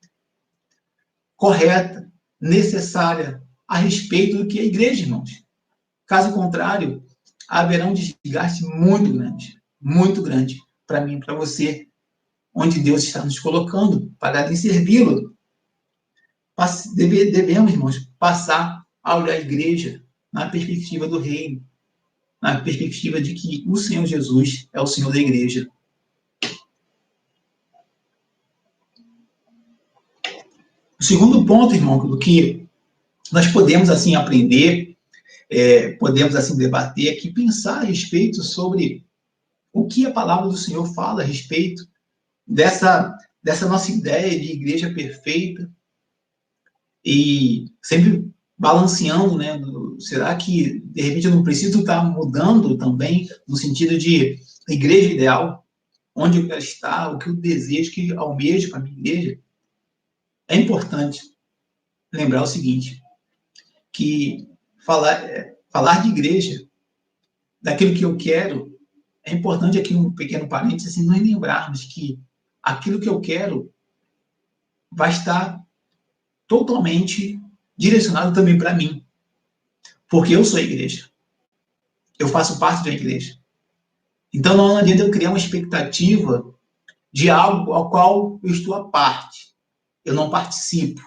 correta, necessária, a respeito do que é a igreja, irmãos. Caso contrário, haverá um desgaste muito grande, para mim e para você, onde Deus está nos colocando, para servi-lo. Devemos, irmãos, passar a olhar a igreja na perspectiva do reino, na perspectiva de que o Senhor Jesus é o Senhor da igreja. O segundo ponto, irmão, do que nós podemos, assim, aprender, podemos, assim, debater aqui, pensar a respeito sobre o que a palavra do Senhor fala a respeito dessa nossa ideia de igreja perfeita, e sempre balanceando, né? Será que, de repente, eu não preciso estar mudando também, no sentido de igreja ideal, onde eu quero estar, o que eu desejo, o que eu almejo para a minha igreja? É importante lembrar o seguinte, que falar de igreja, daquilo que eu quero, é importante aqui um pequeno parênteses, assim, nós lembrarmos que aquilo que eu quero vai estar totalmente direcionado também para mim. Porque eu sou a igreja. Eu faço parte da igreja. Então não adianta eu criar uma expectativa de algo ao qual eu estou à parte. Eu não participo.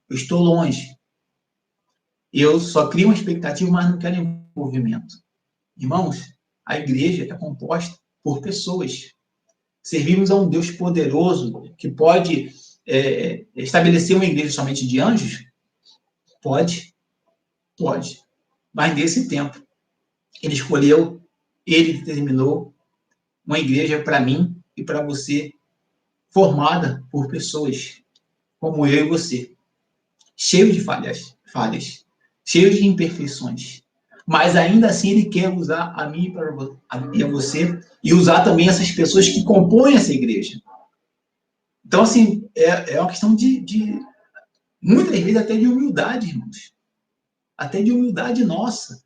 Eu estou longe. Eu só crio uma expectativa, mas não quero envolvimento. Irmãos, a igreja é composta por pessoas. Servimos a um Deus poderoso que pode estabelecer uma igreja somente de anjos? Pode. Mas nesse tempo, ele escolheu, ele determinou uma igreja para mim e para você, formada por pessoas como eu e você, cheio de falhas, cheio de imperfeições. Mas ainda assim ele quer usar a mim e a você, e usar também essas pessoas que compõem essa igreja. Então, assim, é uma questão de muitas vezes até de humildade, irmãos. Até de humildade nossa.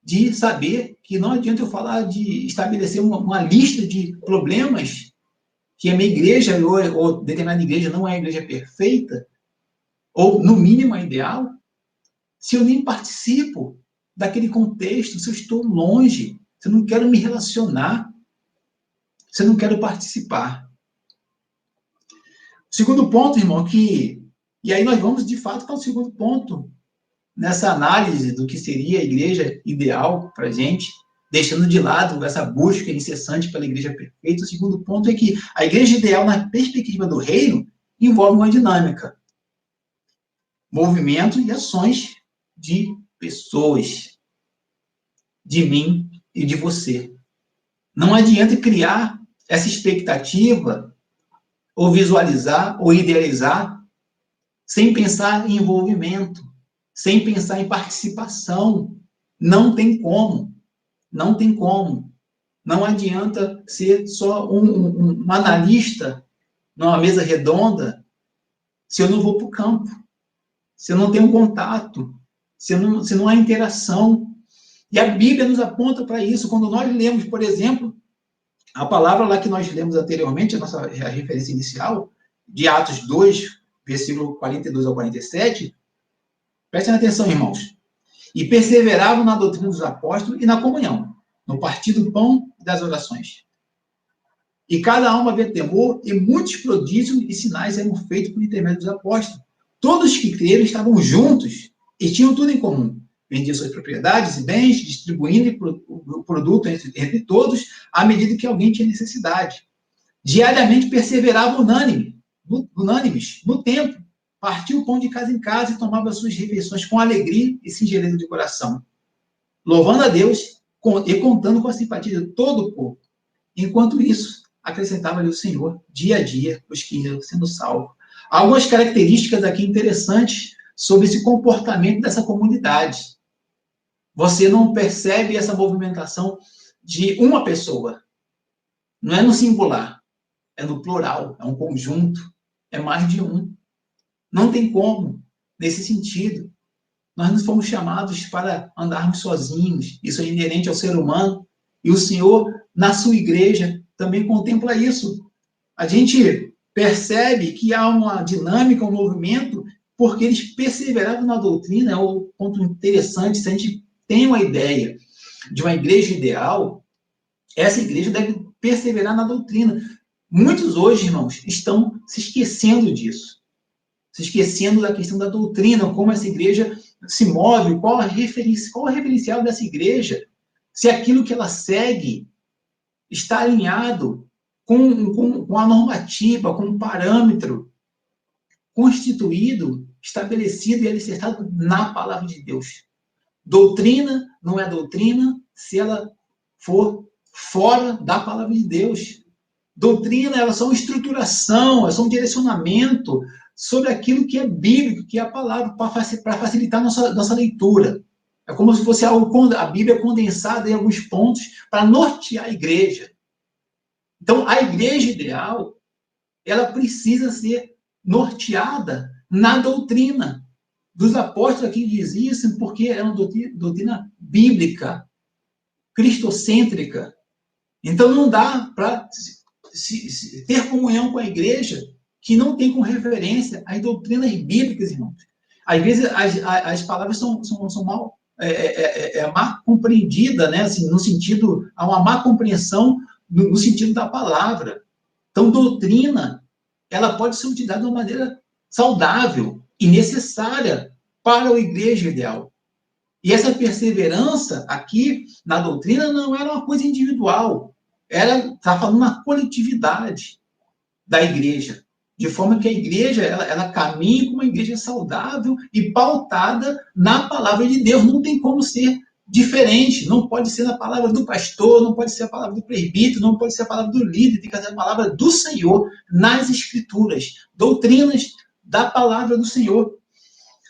De saber que não adianta eu falar de estabelecer uma lista de problemas que a minha igreja ou determinada igreja não é a igreja perfeita, ou no mínimo a ideal, se eu nem participo daquele contexto, se eu estou longe, se eu não quero me relacionar, se eu não quero participar. Segundo ponto, irmão, e aí nós vamos de fato para o segundo ponto, nessa análise do que seria a igreja ideal para a gente, deixando de lado essa busca incessante pela igreja perfeita. O segundo ponto é que a igreja ideal, na perspectiva do reino, envolve uma dinâmica, movimento e ações de pessoas, de mim e de você. Não adianta criar essa expectativa, ou visualizar, ou idealizar, sem pensar em envolvimento, sem pensar em participação. Não tem como. Não adianta ser só um analista numa mesa redonda se eu não vou para o campo, se eu não tenho contato, se não há interação. E a Bíblia nos aponta para isso. Quando nós lemos, por exemplo, a palavra lá que nós lemos anteriormente, a referência inicial, de Atos 2, versículo 42 ao 47, prestem atenção, irmãos. E perseveravam na doutrina dos apóstolos e na comunhão, no partir do pão e das orações. E cada alma havia temor, e muitos prodígios e sinais eram feitos por intermédio dos apóstolos. Todos que creram estavam juntos e tinham tudo em comum. Vendiam suas propriedades e bens, distribuindo o produto entre todos, à medida que alguém tinha necessidade. Diariamente perseveravam unânimes no templo. Partiu o pão de casa em casa e tomava suas refeições com alegria e singeleza de coração, louvando a Deus e contando com a simpatia de todo o povo. Enquanto isso, acrescentava-lhe o Senhor, dia a dia, os que iam sendo salvos. Algumas características aqui interessantes sobre esse comportamento dessa comunidade. Você não percebe essa movimentação de uma pessoa. Não é no singular, é no plural, é um conjunto, é mais de um. Não tem como, nesse sentido. Nós não fomos chamados para andarmos sozinhos. Isso é inerente ao ser humano. E o Senhor, na sua igreja, também contempla isso. A gente percebe que há uma dinâmica, um movimento, porque eles perseveravam na doutrina. É um ponto interessante. Se a gente tem uma ideia de uma igreja ideal, essa igreja deve perseverar na doutrina. Muitos hoje, irmãos, estão se esquecendo disso. Se esquecendo da questão da doutrina, como essa igreja se move, qual é o referencial dessa igreja, se aquilo que ela segue está alinhado com a normativa, com um parâmetro constituído, estabelecido e alicerçado na palavra de Deus. Doutrina não é doutrina se ela for fora da palavra de Deus. Doutrina, elas são estruturação, elas são direcionamento sobre aquilo que é bíblico, que é a palavra, para facilitar nossa leitura. É como se fosse a Bíblia condensada em alguns pontos para nortear a igreja. Então, a igreja ideal, ela precisa ser norteada na doutrina. Dos apóstolos aqui diz isso porque é uma doutrina bíblica, cristocêntrica. Então, não dá para ter comunhão com a igreja que não tem como referência as doutrinas bíblicas, irmãos. Às vezes, as palavras são mal má compreendida, né? Assim, no sentido, há uma má compreensão no sentido da palavra. Então, doutrina, ela pode ser utilizada de uma maneira saudável e necessária para a igreja ideal. E essa perseverança aqui na doutrina não era uma coisa individual, está falando na coletividade da igreja, de forma que a igreja ela caminhe como uma igreja saudável e pautada na palavra de Deus. Não tem como ser diferente, não pode ser a palavra do pastor, não pode ser a palavra do presbítero, não pode ser a palavra do líder, tem que ser a palavra do Senhor nas escrituras, doutrinas da palavra do Senhor.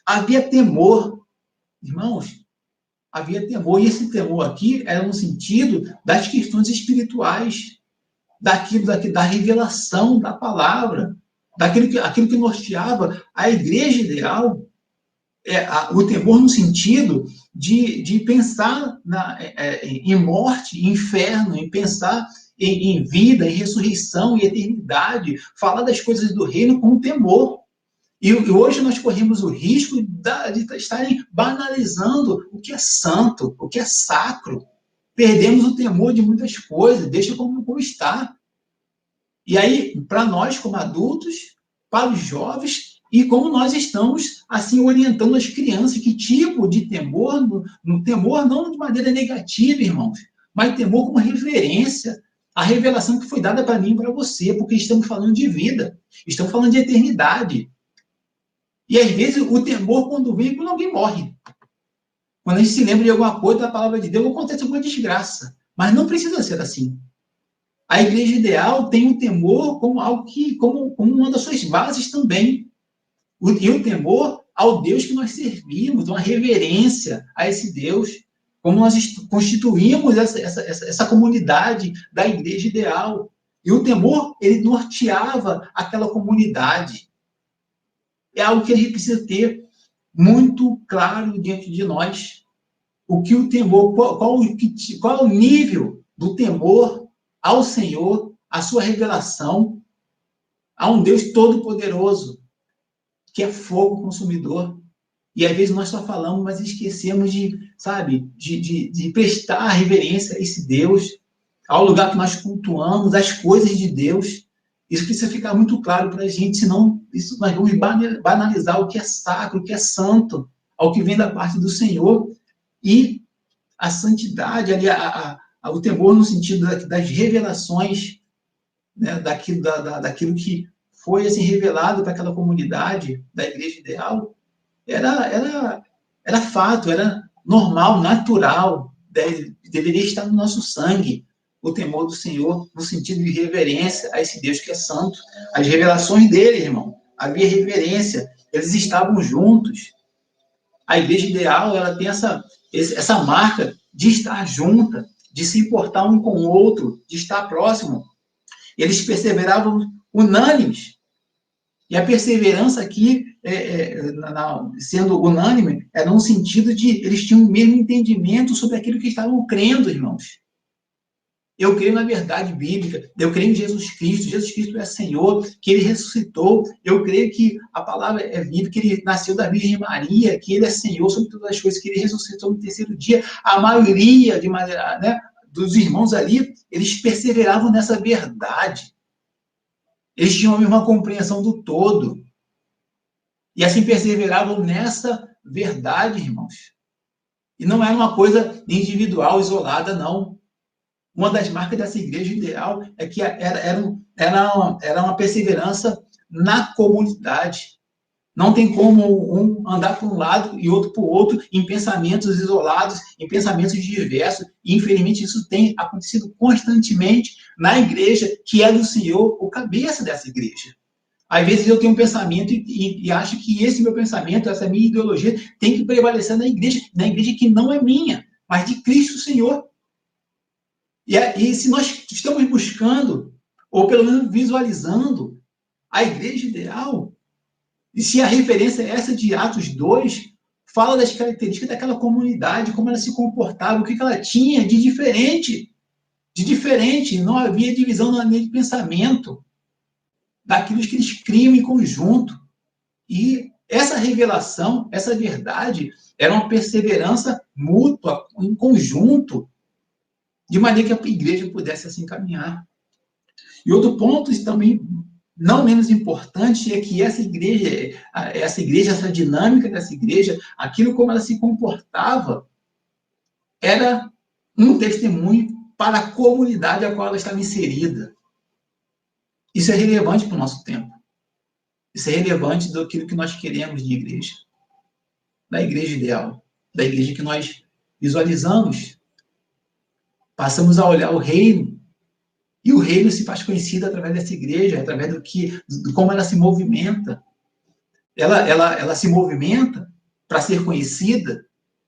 Havia temor, irmãos, havia temor, e esse temor aqui era no sentido das questões espirituais, da revelação da palavra, aquilo que norteava a igreja ideal, o temor no sentido de pensar em morte, em inferno, em pensar em vida, em ressurreição, em eternidade, falar das coisas do reino com temor. E hoje nós corremos o risco de estarem banalizando o que é santo, o que é sacro. Perdemos o temor de muitas coisas, deixa como está. E aí, para nós, como adultos, para os jovens, e como nós estamos, assim, orientando as crianças, que tipo de temor, no temor não de maneira negativa, irmãos, mas temor como reverência, a revelação que foi dada para mim e para você, porque estamos falando de vida, estamos falando de eternidade. E às vezes o temor, quando vem, quando alguém morre. Quando a gente se lembra de alguma coisa da palavra de Deus, acontece alguma desgraça. Mas não precisa ser assim. A igreja ideal tem o temor como algo como uma das suas bases também. E o temor ao Deus que nós servimos, uma reverência a esse Deus, como nós constituímos essa comunidade da igreja ideal. E o temor, ele norteava aquela comunidade. É algo que a gente precisa ter muito claro diante de nós. O que o temor, qual é o nível do temor ao Senhor, a sua revelação a um Deus todo-poderoso, que é fogo consumidor. E às vezes nós só falamos, mas esquecemos de prestar reverência a esse Deus. ao lugar que nós cultuamos as coisas de Deus. Isso precisa ficar muito claro para a gente, senão nós vamos banalizar o que é sacro, o que é santo, ao que vem da parte do Senhor. E a santidade, ali, o temor no sentido das revelações, né, daquilo que foi assim, revelado para aquela comunidade da igreja ideal, era fato, era normal, natural, deveria estar no nosso sangue, o temor do Senhor, no sentido de reverência a esse Deus que é santo. As revelações dele, irmão, havia reverência, eles estavam juntos. A igreja ideal, ela tem essa marca de estar junta, de se importar um com o outro, de estar próximo. Eles perseveravam unânimes. E a perseverança aqui, sendo unânime, era no sentido de eles tinham o mesmo entendimento sobre aquilo que estavam crendo, irmãos. Eu creio na verdade bíblica, eu creio em Jesus Cristo é Senhor, que Ele ressuscitou, eu creio que a palavra é viva, que Ele nasceu da Virgem Maria, que Ele é Senhor sobre todas as coisas, que Ele ressuscitou no terceiro dia. A maioria, dos irmãos ali, eles perseveravam nessa verdade. Eles tinham a mesma compreensão do todo. E assim perseveravam nessa verdade, irmãos. E não era uma coisa individual, isolada, não. Uma das marcas dessa igreja ideal é que era uma perseverança na comunidade. Não tem como um andar para um lado e outro para o outro em pensamentos isolados, em pensamentos diversos. E, infelizmente, isso tem acontecido constantemente na igreja, que é do Senhor, o cabeça dessa igreja. Às vezes eu tenho um pensamento e acho que esse meu pensamento, essa minha ideologia, tem que prevalecer na igreja que não é minha, mas de Cristo Senhor. E se nós estamos buscando, ou pelo menos visualizando, a igreja ideal, e se a referência é essa de Atos 2, fala das características daquela comunidade, como ela se comportava, o que ela tinha de diferente. De diferente, não havia divisão na linha de pensamento, daquilo que eles criam em conjunto. E essa revelação, essa verdade, era uma perseverança mútua, em conjunto, de maneira que a igreja pudesse assim caminhar. E outro ponto também, não menos importante, é que essa dinâmica dessa igreja, aquilo como ela se comportava, era um testemunho para a comunidade a qual ela estava inserida. Isso é relevante para o nosso tempo. Isso é relevante daquilo que nós queremos de igreja. Da igreja ideal. Da igreja que nós visualizamos. Passamos a olhar o reino, e o reino se faz conhecido através dessa igreja, através de como ela se movimenta. Ela se movimenta para ser conhecida,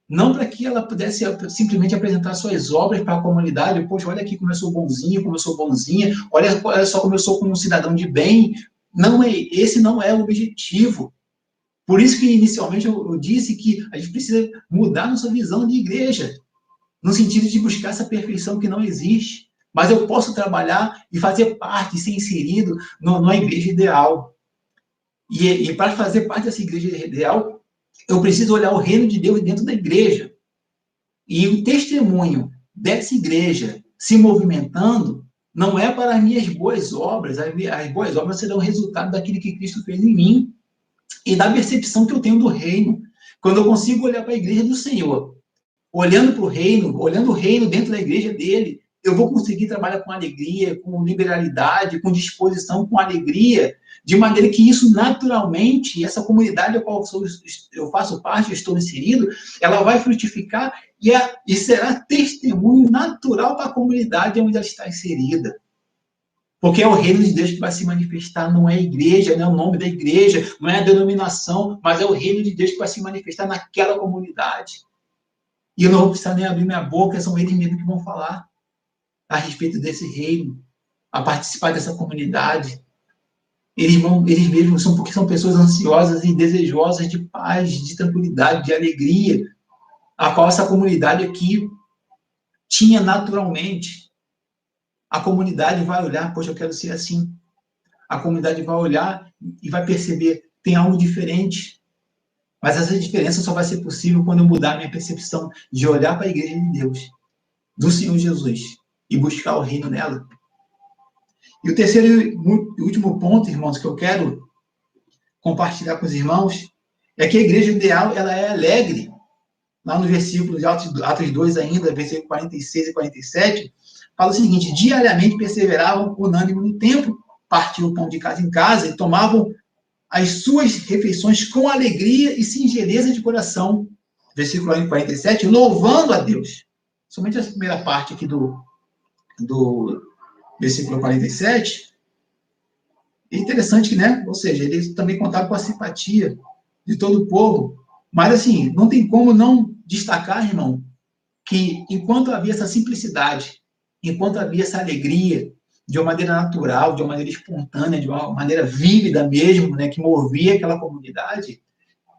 não para que ela pudesse simplesmente apresentar suas obras para a comunidade. Poxa, olha aqui como eu sou bonzinho, como eu sou bonzinha, olha só como eu sou como um cidadão de bem. Esse não é o objetivo. Por isso que, inicialmente, eu disse que a gente precisa mudar nossa visão de igreja, no sentido de buscar essa perfeição que não existe. Mas eu posso trabalhar e fazer parte, ser inserido numa igreja ideal. E para fazer parte dessa igreja ideal, eu preciso olhar o reino de Deus dentro da igreja. E o testemunho dessa igreja se movimentando não é para as minhas boas obras. As boas obras serão resultado daquilo que Cristo fez em mim e da percepção que eu tenho do reino. Quando eu consigo olhar para a igreja do Senhor, olhando para o reino, olhando o reino dentro da igreja dele, eu vou conseguir trabalhar com alegria, com liberalidade, com disposição, com alegria, de maneira que isso naturalmente, essa comunidade a qual eu faço parte, eu estou inserido, ela vai frutificar e será testemunho natural para a comunidade onde ela está inserida. Porque é o reino de Deus que vai se manifestar, não é a igreja, não é o nome da igreja, não é a denominação, mas é o reino de Deus que vai se manifestar naquela comunidade. E eu não vou precisar nem abrir minha boca, são eles mesmos que vão falar a respeito desse reino, a participar dessa comunidade. Eles mesmos porque são pessoas ansiosas e desejosas de paz, de tranquilidade, de alegria, a qual essa comunidade aqui tinha naturalmente. A comunidade vai olhar, poxa, eu quero ser assim. A comunidade vai olhar e vai perceber, tem algo diferente. Mas essa diferença só vai ser possível quando eu mudar a minha percepção de olhar para a igreja de Deus, do Senhor Jesus, e buscar o reino nela. E o terceiro e último ponto, irmãos, que eu quero compartilhar com os irmãos, é que a igreja ideal, ela é alegre. Lá no versículo de Atos 2 ainda, versículo 46 e 47, fala o seguinte: diariamente perseveravam unânime no templo, partiam o pão de casa em casa e tomavam as suas refeições com alegria e singeleza de coração. Versículo 47, louvando a Deus. Somente a primeira parte aqui do versículo 47, é interessante que, né? Ou seja, eles também contaram com a simpatia de todo o povo. Mas, assim, não tem como não destacar, irmão, que enquanto havia essa simplicidade, enquanto havia essa alegria, de uma maneira natural, de uma maneira espontânea, de uma maneira vívida mesmo, né, que movia aquela comunidade,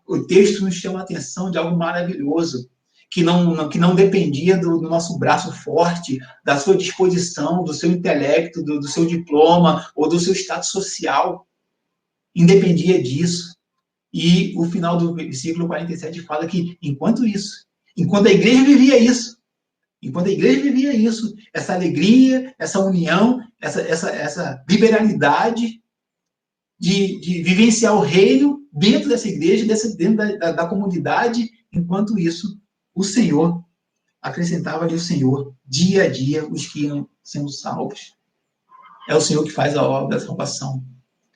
o texto nos chama a atenção de algo maravilhoso, que não dependia do nosso braço forte, da sua disposição, do seu intelecto, do seu diploma ou do seu status social. Independia disso. E o final do versículo 47 fala que, enquanto a igreja vivia isso, essa alegria, essa união, essa liberalidade de vivenciar o reino dentro dessa igreja, dentro da comunidade, enquanto isso, o Senhor acrescentava ali o Senhor, dia a dia, os que iam sendo salvos. É o Senhor que faz a obra da salvação.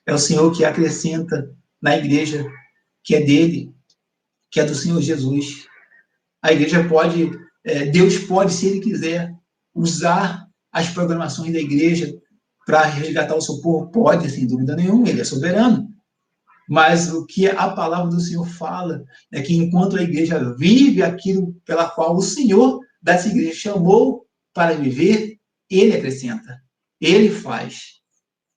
É o Senhor que acrescenta na igreja que é dele, que é do Senhor Jesus. A igreja pode, Deus pode, se ele quiser, usar as programações da igreja para resgatar o seu povo, pode, sem dúvida nenhuma, ele é soberano. Mas o que a palavra do Senhor fala é que enquanto a igreja vive aquilo pela qual o Senhor dessa igreja chamou para viver, ele acrescenta, ele faz,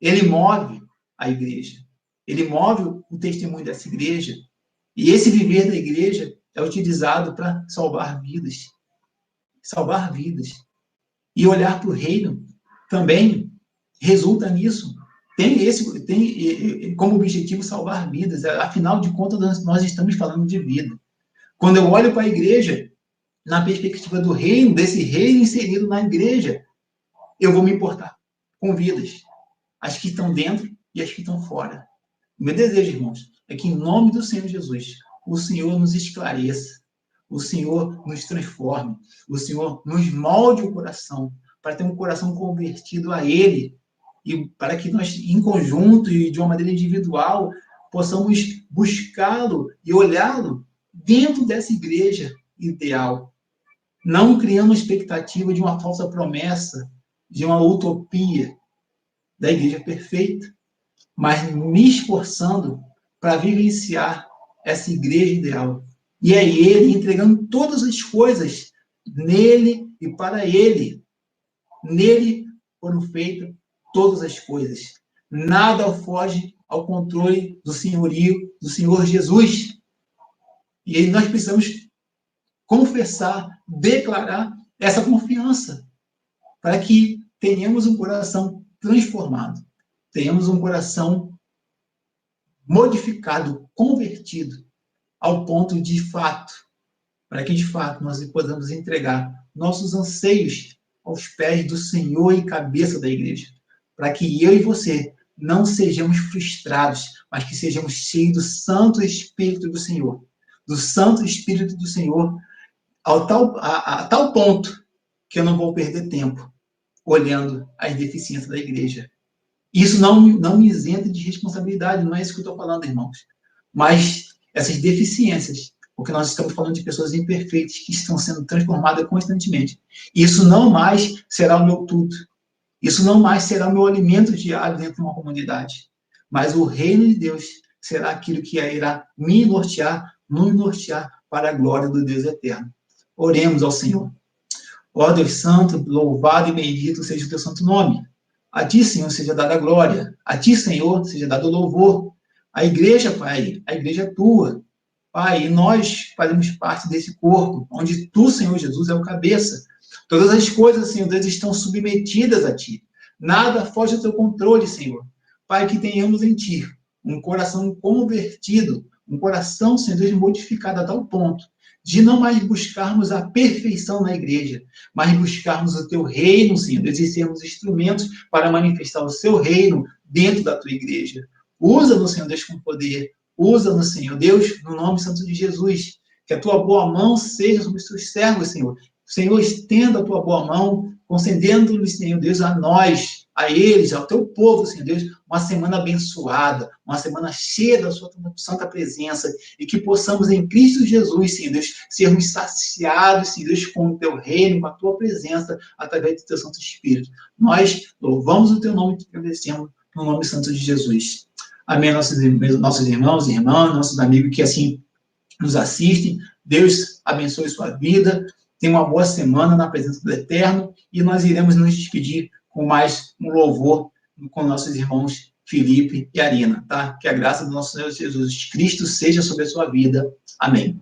ele move a igreja, ele move o testemunho dessa igreja, e esse viver da igreja é utilizado para salvar vidas. E olhar para o reino também resulta nisso. Tem como objetivo salvar vidas. Afinal de contas, nós estamos falando de vida. Quando eu olho para a igreja, na perspectiva do reino, desse reino inserido na igreja, eu vou me importar com vidas. As que estão dentro e as que estão fora. Meu desejo, irmãos, é que em nome do Senhor Jesus, o Senhor nos esclareça, o Senhor nos transforme, o Senhor nos molde o coração, para ter um coração convertido a Ele, e para que nós, em conjunto e de uma maneira individual, possamos buscá-lo e olhá-lo dentro dessa igreja ideal, não criando expectativa de uma falsa promessa, de uma utopia da igreja perfeita, mas me esforçando para vivenciar essa igreja ideal. E é Ele entregando todas as coisas nele e para Ele. Nele foram feitas todas as coisas. Nada foge ao controle do senhorio do Senhor Jesus. E aí nós precisamos confessar, declarar essa confiança, para que tenhamos um coração transformado, tenhamos um coração modificado, convertido, ao ponto de fato, para que de fato nós possamos entregar nossos anseios aos pés do Senhor e cabeça da igreja, para que eu e você não sejamos frustrados, mas que sejamos cheios do Santo Espírito do Senhor, a tal ponto que eu não vou perder tempo olhando as deficiências da igreja. Isso não me isenta de responsabilidade, não é isso que eu estou falando, irmãos. Mas essas deficiências, porque nós estamos falando de pessoas imperfeitas que estão sendo transformadas constantemente. Isso não mais será o meu tudo. Isso não mais será o meu alimento diário dentro de uma comunidade. Mas o reino de Deus será aquilo que irá me nortear, nos nortear para a glória do Deus eterno. Oremos ao Senhor. Ó Deus Santo, louvado e bendito seja o teu santo nome. A ti, Senhor, seja dada a glória. A ti, Senhor, seja dado o louvor. A igreja, Pai, a igreja é tua. Pai, e nós fazemos parte desse corpo, onde tu, Senhor Jesus, é o cabeça. Todas as coisas, Senhor Deus, estão submetidas a ti. Nada foge do teu controle, Senhor. Pai, que tenhamos em ti um coração convertido, um coração, Senhor Deus, modificado a tal ponto de não mais buscarmos a perfeição na igreja, mas buscarmos o teu reino, Senhor Deus, e sermos instrumentos para manifestar o seu reino dentro da tua igreja. Usa-nos, Senhor Deus, com poder. Usa-nos, Senhor Deus, no nome santo de Jesus. Que a tua boa mão seja sobre os teus servos, Senhor. Senhor, estenda a tua boa mão, concedendo-lhes, Senhor Deus, a nós, a eles, ao teu povo, Senhor Deus, uma semana abençoada, uma semana cheia da sua santa presença, e que possamos em Cristo Jesus, Senhor Deus, sermos saciados, Senhor Deus, com o teu reino, com a tua presença, através do teu Santo Espírito. Nós louvamos o teu nome e te agradecemos no nome santo de Jesus. Amém, nossos irmãos e irmãs, nossos amigos que assim nos assistem. Deus abençoe sua vida. Tenha uma boa semana na presença do Eterno, e nós iremos nos despedir com mais um louvor com nossos irmãos Felipe e Arina, tá? Que a graça do nosso Senhor Jesus Cristo seja sobre a sua vida. Amém.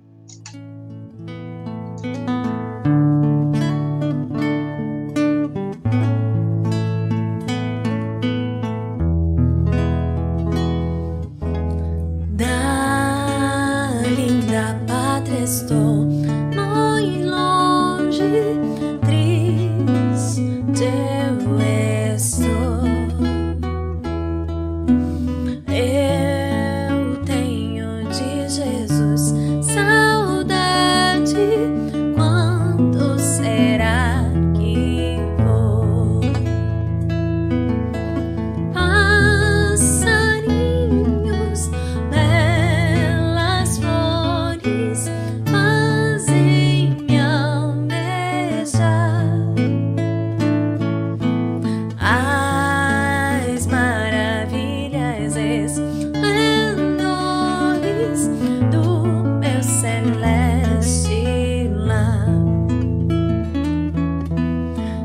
Da linda pátria estou muito longe, triste eu estou. Eu tenho de Jesus saudade. Quando será que vou? Passarinhos, belas flores fazem-me almejar as maravilhas esplendores do meu celeste lar.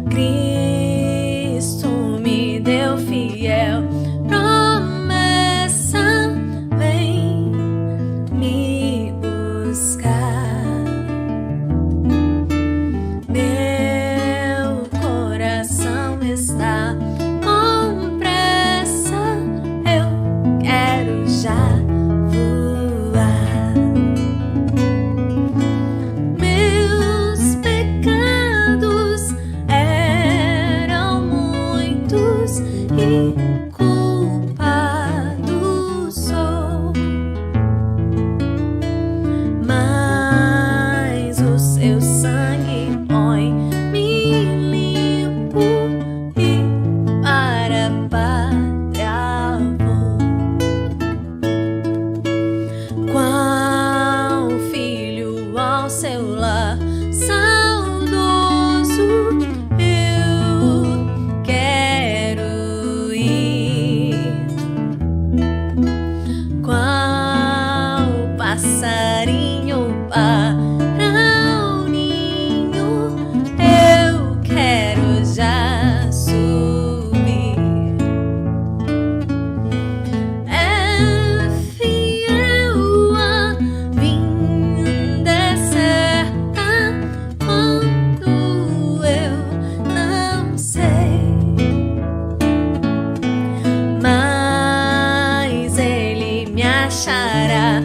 Cristo me deu fiel promessa, vem me buscar. Meu coração está com pressa, eu quero já voar. Meus pecados eram muitos e culpado sou, mas o seu sangue põe-me limpo e para a pátria vou. Qual filho ao seu lar saudoso eu quero ir. Qual passarinho para o ninho eu quero já subir. É fiel a vinda certa quando eu não sei, mas ele me achará